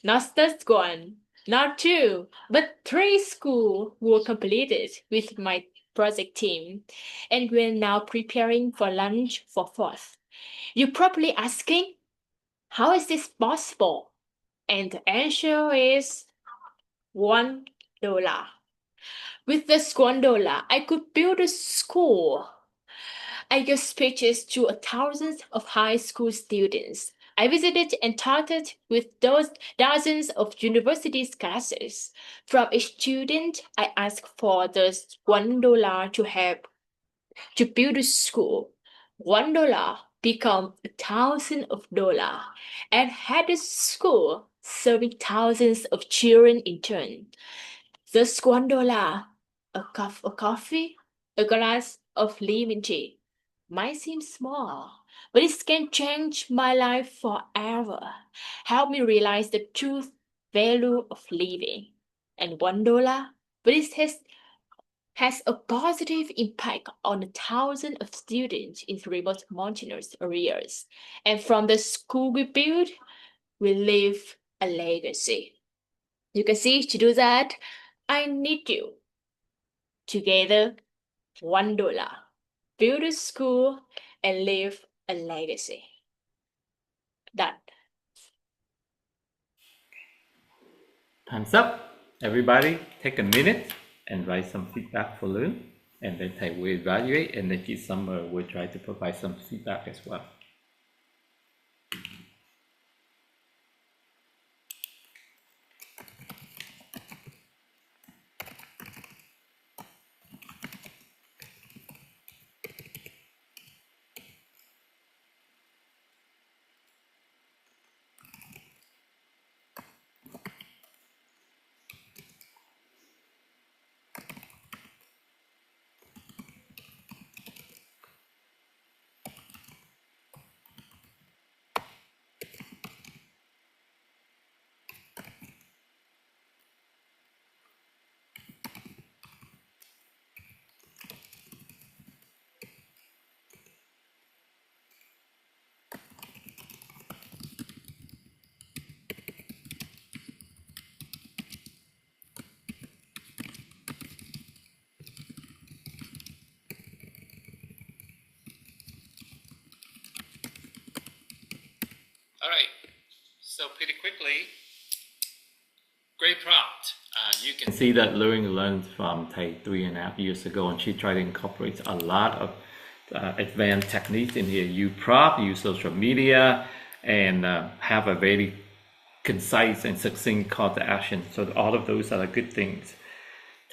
Not just one, not two, but 3 schools were completed with my project team, and we're now preparing for launch for 4th. You're probably asking, how is this possible? And the answer is $1. With this $1, I could build a school. I gave speeches to thousands of high school students. I visited and taught with those dozens of university classes. From each student, I asked for the $1 to help to build a school. $1 become $1,000 and had a school serving thousands of children in turn. Just $1, a cup of coffee, a glass of lemon tea might seem small, but it can change my life forever. Help me realize the true value of living. And $1, but it has a positive impact on thousands of students in remote mountainous areas. And from the school we build, we leave a legacy. You can see, to do that, I need you. Together, $1. Build a school and leave a legacy. Done. Time's up. Everybody, take a minute and write some feedback for Lynn, and then Thầy will evaluate, and then Chị Summer will try to provide some feedback as well. All right, so pretty quickly, great prompt. You can see that Lynn learned from Thầy 3.5 years ago, and she tried to incorporate a lot of advanced techniques in here. You prompt, use social media, and have a very concise and succinct call to action. So all of those are good things.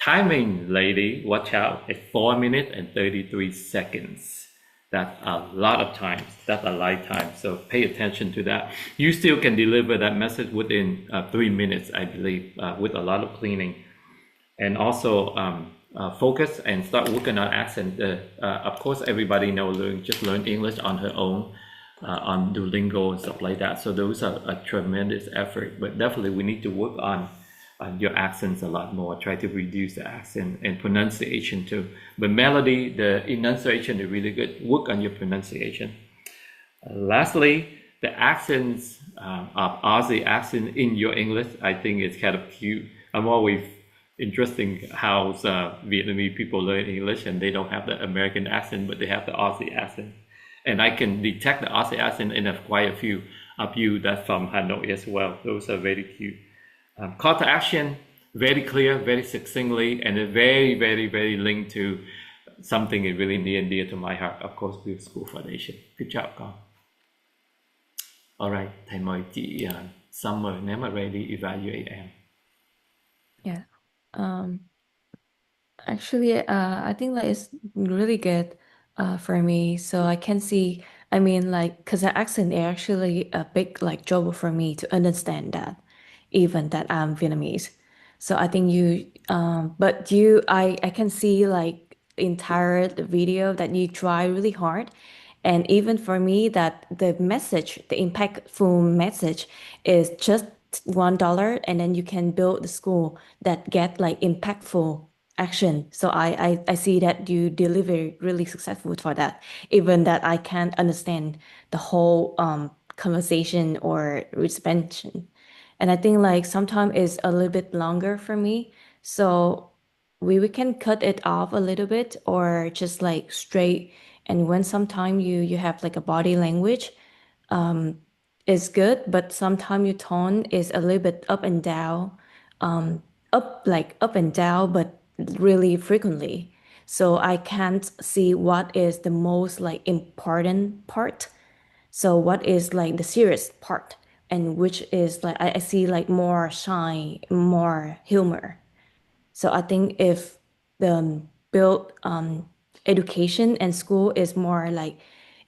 Timing, lady, watch out, at 4 minutes and 33 seconds. That's a lot of times. That's a lifetime. So pay attention to that. You still can deliver that message within 3 minutes, I believe, with a lot of cleaning. And also focus and start working on accent. Of course, everybody knows just learn English on her own on Duolingo and stuff like that. So those are a tremendous effort. But definitely, we need to work on your accents a lot more. Try to reduce the accent and pronunciation too. But melody, the enunciation is really good. Work on your pronunciation. Lastly, the accents of Aussie accent in your English, I think it's kind of cute. I'm always interesting how Vietnamese people learn English and they don't have the American accent, but they have the Aussie accent. And I can detect the Aussie accent in quite a few of you that's from Hanoi as well. Those are very cute. Call to action, very clear, very succinctly, and very, very, very linked to something really near and dear to my heart. Of course, BuildASchool Foundation. Good job, con. Alright, thầy mời chị Summer nếu mà ready evaluate em. Yeah. Actually, I think like it's really good for me. So I can see, I mean, like, because the accent is actually a big like trouble for me to understand that, even that I'm Vietnamese. So I think but I can see like entire the video that you try really hard. And even for me, that the message, the impactful message is just $1, and then you can build the school that get like impactful action. So I see that you deliver really successful for that, even that I can't understand the whole conversation or suspension. And I think like sometimes it's a little bit longer for me. So we can cut it off a little bit or just like straight. And when sometimes you have like a body language, is good, but sometimes your tone is a little bit up and down, up and down, but really frequently. So I can't see what is the most like important part. So what is like the serious part, and which is like I see like more shine, more humor. So I think if the build education and school is more like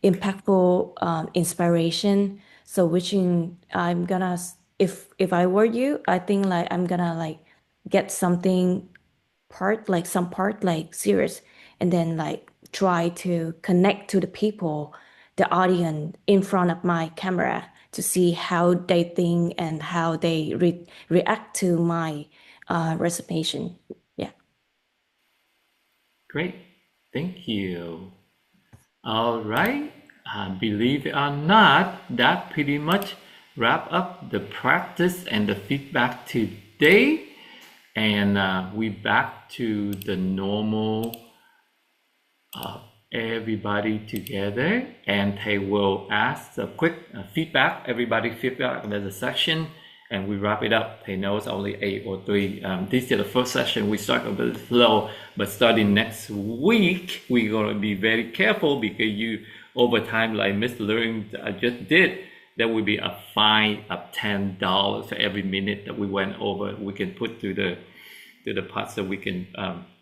impactful inspiration. So I'm gonna if I were you, I think like I'm gonna like get something some part like serious, and then like try to connect to the people, the audience in front of my camera to see how they think and how they react to my recitation. Yeah. Great, thank you. All right, believe it or not, that pretty much wrap up the practice and the feedback today. And we back to the normal everybody together, and they will ask a quick feedback. Everybody feedback. There's a section, and we wrap it up. They know it's only 8 or 3. This is the first session. We start a bit slow, but starting next week, we're gonna be very careful because over time, like Mr. Learning just did, there will be a fine of $10 for every minute that we went over. We can put to the parts that we can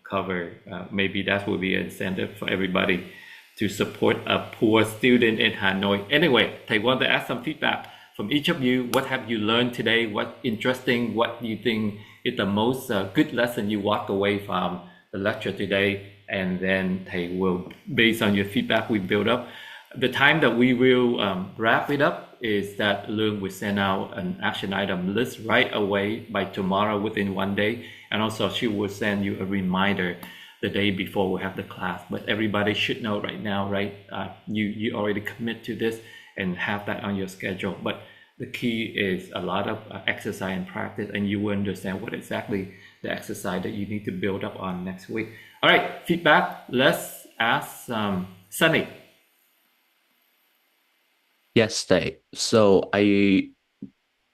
cover. Maybe that will be an incentive for everybody to support a poor student in Hanoi. Anyway, I want to ask some feedback from each of you. What have you learned today? What interesting? What do you think is the most good lesson you walk away from the lecture today? And then they will, based on your feedback we build up. The time that we will wrap it up is that Lương will send out an action item list right away by tomorrow within 1 day. And also she will send you a reminder the day before we have the class. But everybody should know right now, right? You already commit to this and have that on your schedule. But the key is a lot of exercise and practice, and you will understand what exactly the exercise that you need to build up on next week. All right, feedback. Let's ask Sunny. Yes, Dave. So I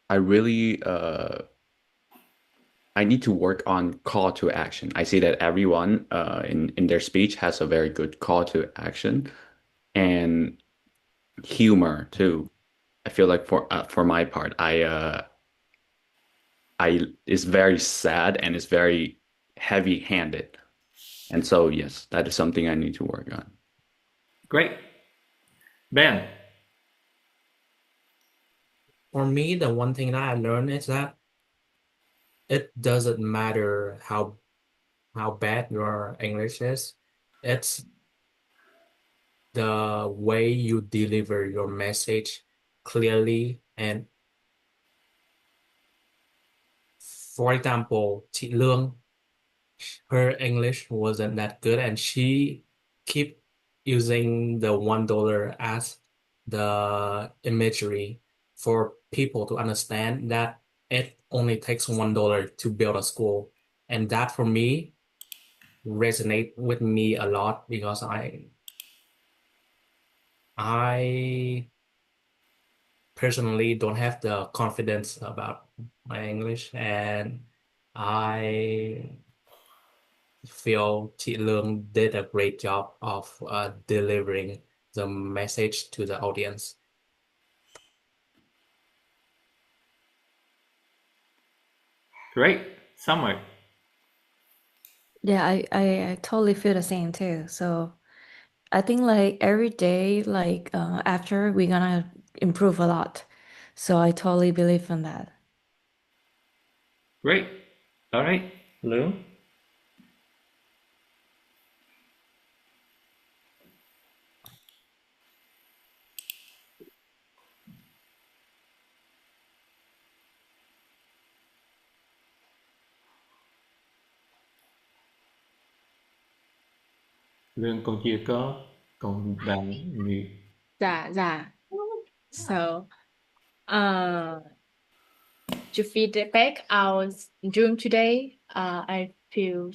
really I need to work on call to action. I see that everyone in their speech has a very good call to action and humor too. I feel like for my part, I is very sad and is very heavy-handed. And so yes, that is something I need to work on. Great. Ben. For me, the one thing that I learned is that it doesn't matter how bad your English is. It's the way you deliver your message clearly. And for example, chị Lương, her English wasn't that good, and she keep using the $1 as the imagery for people to understand that it only takes $1 to build a school. And that for me resonate with me a lot because I personally don't have the confidence about my English, and I feel chị Lương did a great job of delivering the message to the audience. Great. Summer. Yeah, I totally feel the same too. So I think like every day, like after we're gonna improve a lot. So I totally believe in that. Great. All right. Lou. Lương còn chưa có còn đang mute. Dạ. So, to feedback our Zoom today, I feel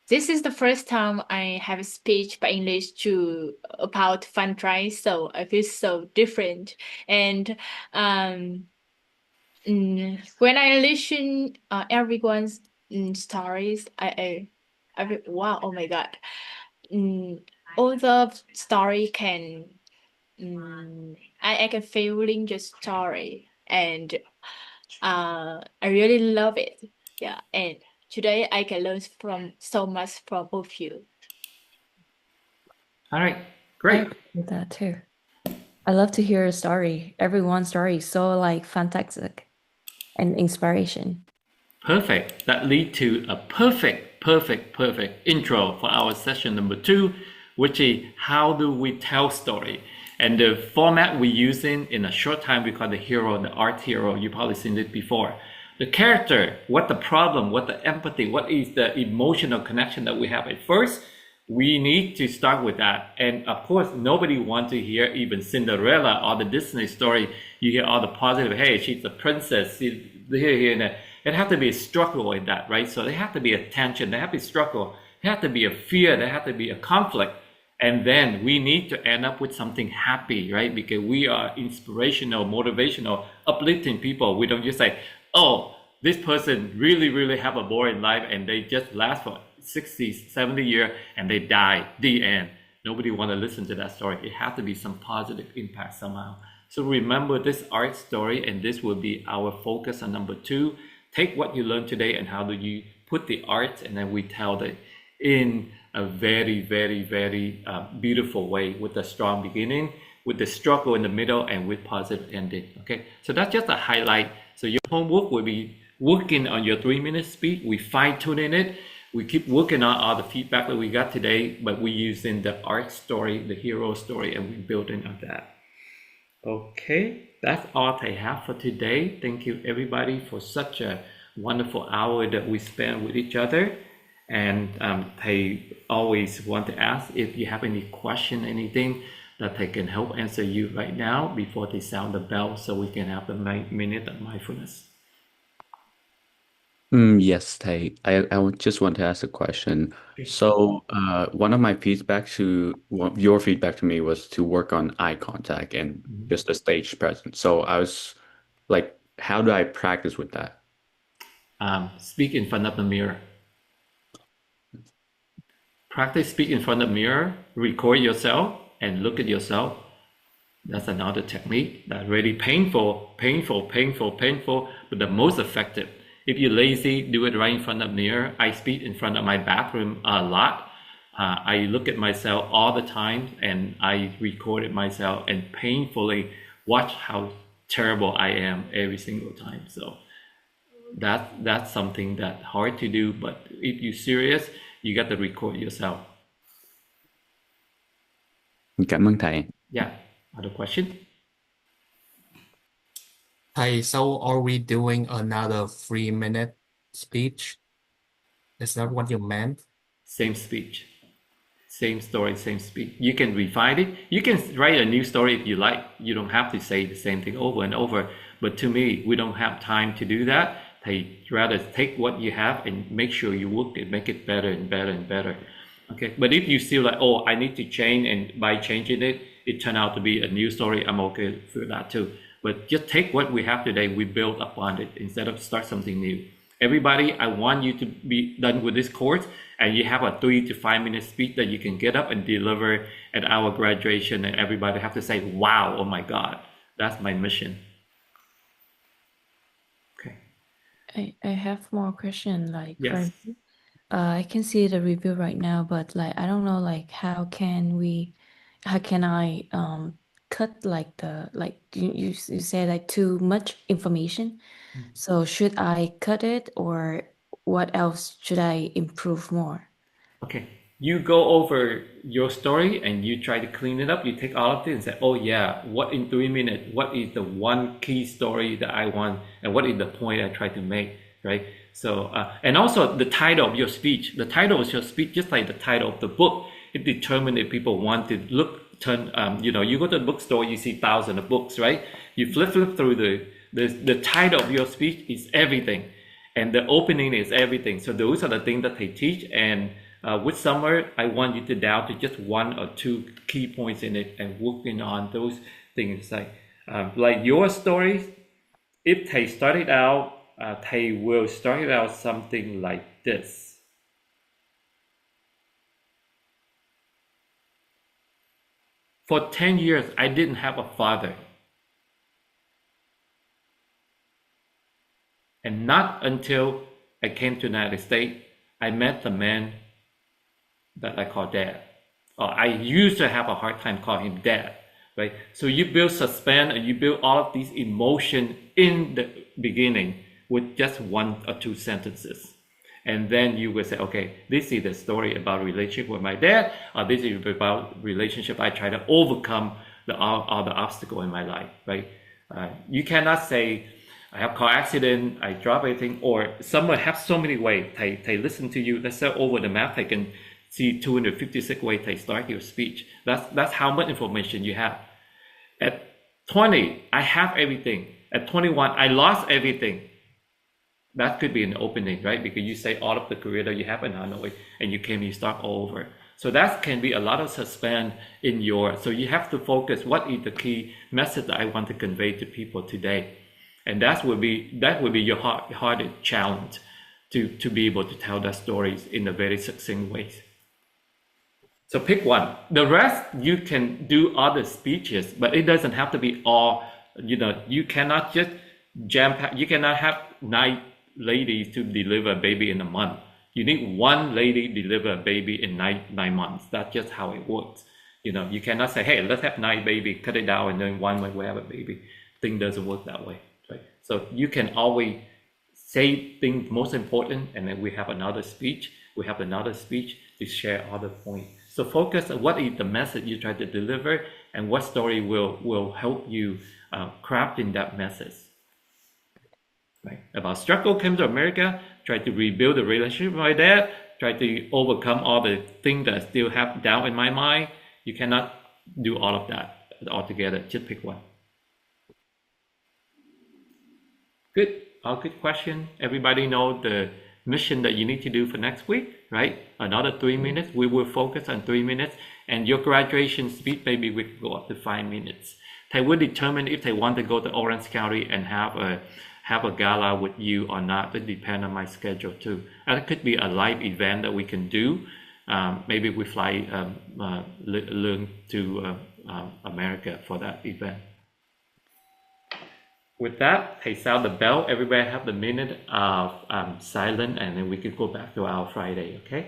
this is the first time I have a speech by English to about fundraise, so I feel so different. And when I listen everyone's stories, I wow, oh my God, all the story can I can feeling the story, and I really love it. Yeah, and today I can learn from so much from all of you. All right. I Great. agree with that too. I love to hear a story. Everyone's story is so like fantastic and inspiration. Perfect. That lead to a perfect intro for our session number 2, which is how do we tell story? And the format we using in a short time, we call the hero, the art hero. You probably seen it before. The character, what the problem, what the empathy, what is the emotional connection that we have at first. We need to start with that. And of course, nobody wants to hear even Cinderella or the Disney story. You hear all the positive, hey, she's a princess, she's here, and there. It has to be a struggle in that, right? So there has to be a tension, there has to be a struggle, there has to be a fear, there has to be a conflict. And then we need to end up with something happy, right? Because we are inspirational, motivational, uplifting people. We don't just say, oh, this person really have a boring life and they just last for 60, 70 years and they die, the end. Nobody want to listen to that story. It has to be some positive impact somehow. So remember this art story, and this will be our focus on number 2. Take what you learned today and how do you put the art, and then we tell it in a very beautiful way, with a strong beginning, with the struggle in the middle, and with positive ending. Okay, so that's just a highlight. So your homework will be working on your 3-minute speech. We fine-tuning it. We keep working on all the feedback that we got today, but we're using the art story, the hero story, and we're building on that. Okay, that's all I have for today. Thank you everybody for such a wonderful hour that we spent with each other. And I always want to ask if you have any question, anything that I can help answer you right now before they sound the bell, so we can have the minute of mindfulness. Yes, Tay. I just want to ask a question. So, one of my your feedback to me was to work on eye contact and just the stage presence. So I was like, how do I practice with that? Speak in front of the mirror. Practice speak in front of the mirror, record yourself and look at yourself. That's another technique that's really painful, but the most effective. If you're lazy, do it right in front of the mirror. I speak in front of my bathroom a lot. I look at myself all the time, and I recorded myself and painfully watch how terrible I am every single time. So that's something that's hard to do, but if you're serious, you got to record yourself. Cảm ơn thầy. Yeah. Other question? Hey, so are we doing another 3-minute speech? Is that what you meant? Same speech, same story, same speech. You can refine it. You can write a new story if you like. You don't have to say the same thing over and over. But to me, we don't have time to do that. Thầy rather take what you have and make sure you work it, make it better and better and better. Okay. But if you feel like, oh, I need to change, and by changing it, it turned out to be a new story, I'm okay for that too. But just take what we have today, we build upon it instead of start something new. Everybody, I want you to be done with this course, and you have a 3 to 5 minute speech that you can get up and deliver at our graduation, and everybody have to say, wow, oh my God, that's my mission. Okay. I have more question, like Yes. I can see the review right now, but like I don't know, like how can I cut like the like you say like too much information. So should I cut it, or what else should I improve more? Okay. You go over your story and you try to clean it up. You take all of it and say, oh yeah, what in 3 minutes, what is the one key story that I want, and what is the point I try to make, right? So, and also the title of your speech. The title of your speech, just like the title of the book, it determines if people want to you go to the bookstore, you see thousands of books, right? You flip through the title of your speech is everything, and the opening is everything. So those are the things that they teach. And with summer, I want you to down to just 1 or 2 key points in it and working on those things. Like your stories, if they started out, they will start out something like this. For 10 years, I didn't have a father. And not until I came to the United States, I met the man that I call dad. I used to have a hard time calling him dad, right? So you build suspense and you build all of these emotion in the beginning with just 1 or 2 sentences. And then you will say, okay, this is the story about relationship with my dad, or this is about relationship I try to overcome all the obstacle in my life, right? You cannot say, I have car accident, I drop everything, or someone has so many ways. They listen to you, let's say over the map, they can see 256 ways they start your speech. That's how much information you have. At 20, I have everything. At 21, I lost everything. That could be an opening, right? Because you say all of the career that you have in Hanoi, and you start all over. So that can be a lot of suspense in so you have to focus, what is the key message that I want to convey to people today? And that would be your hardest challenge, to be able to tell that stories in a very succinct way. So pick one. The rest, you can do other speeches, but it doesn't have to be all, you cannot just you cannot have 9 ladies to deliver a baby in a month. You need 1 lady deliver a baby in 9 months. That's just how it works. You cannot say, hey, let's have 9 babies, cut it down, and then 1 month we have a baby. Thing doesn't work that way, right? So you can always say things most important, and then we have another speech. We have another speech to share other points. So focus on what is the message you try to deliver, and what story will help you crafting that message. Right? About struggle, came to America, try to rebuild the relationship with my dad, try to overcome all the things that I still have down in my mind. You cannot do all of that altogether. Just pick one. Good. All good question. Everybody know the mission that you need to do for next week, right? Another 3 minutes. We will focus on 3 minutes, and your graduation speech, maybe we can go up to 5 minutes. They will determine if they want to go to Orange County and have a gala with you or not. It depends on my schedule too. And it could be a live event that we can do. Maybe we fly Leung to America for that event. With that, they sound the bell. Everybody have the minute of silence, and then we can go back to our Friday, okay?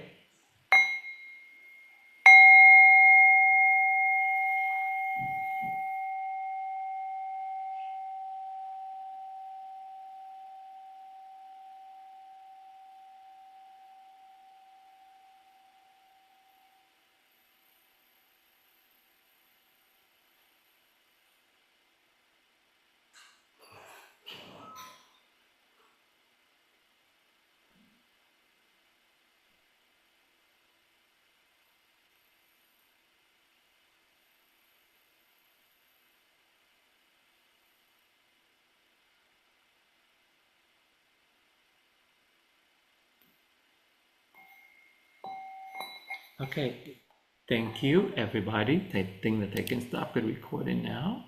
Okay. Thank you, everybody. I think that I can stop the recording now.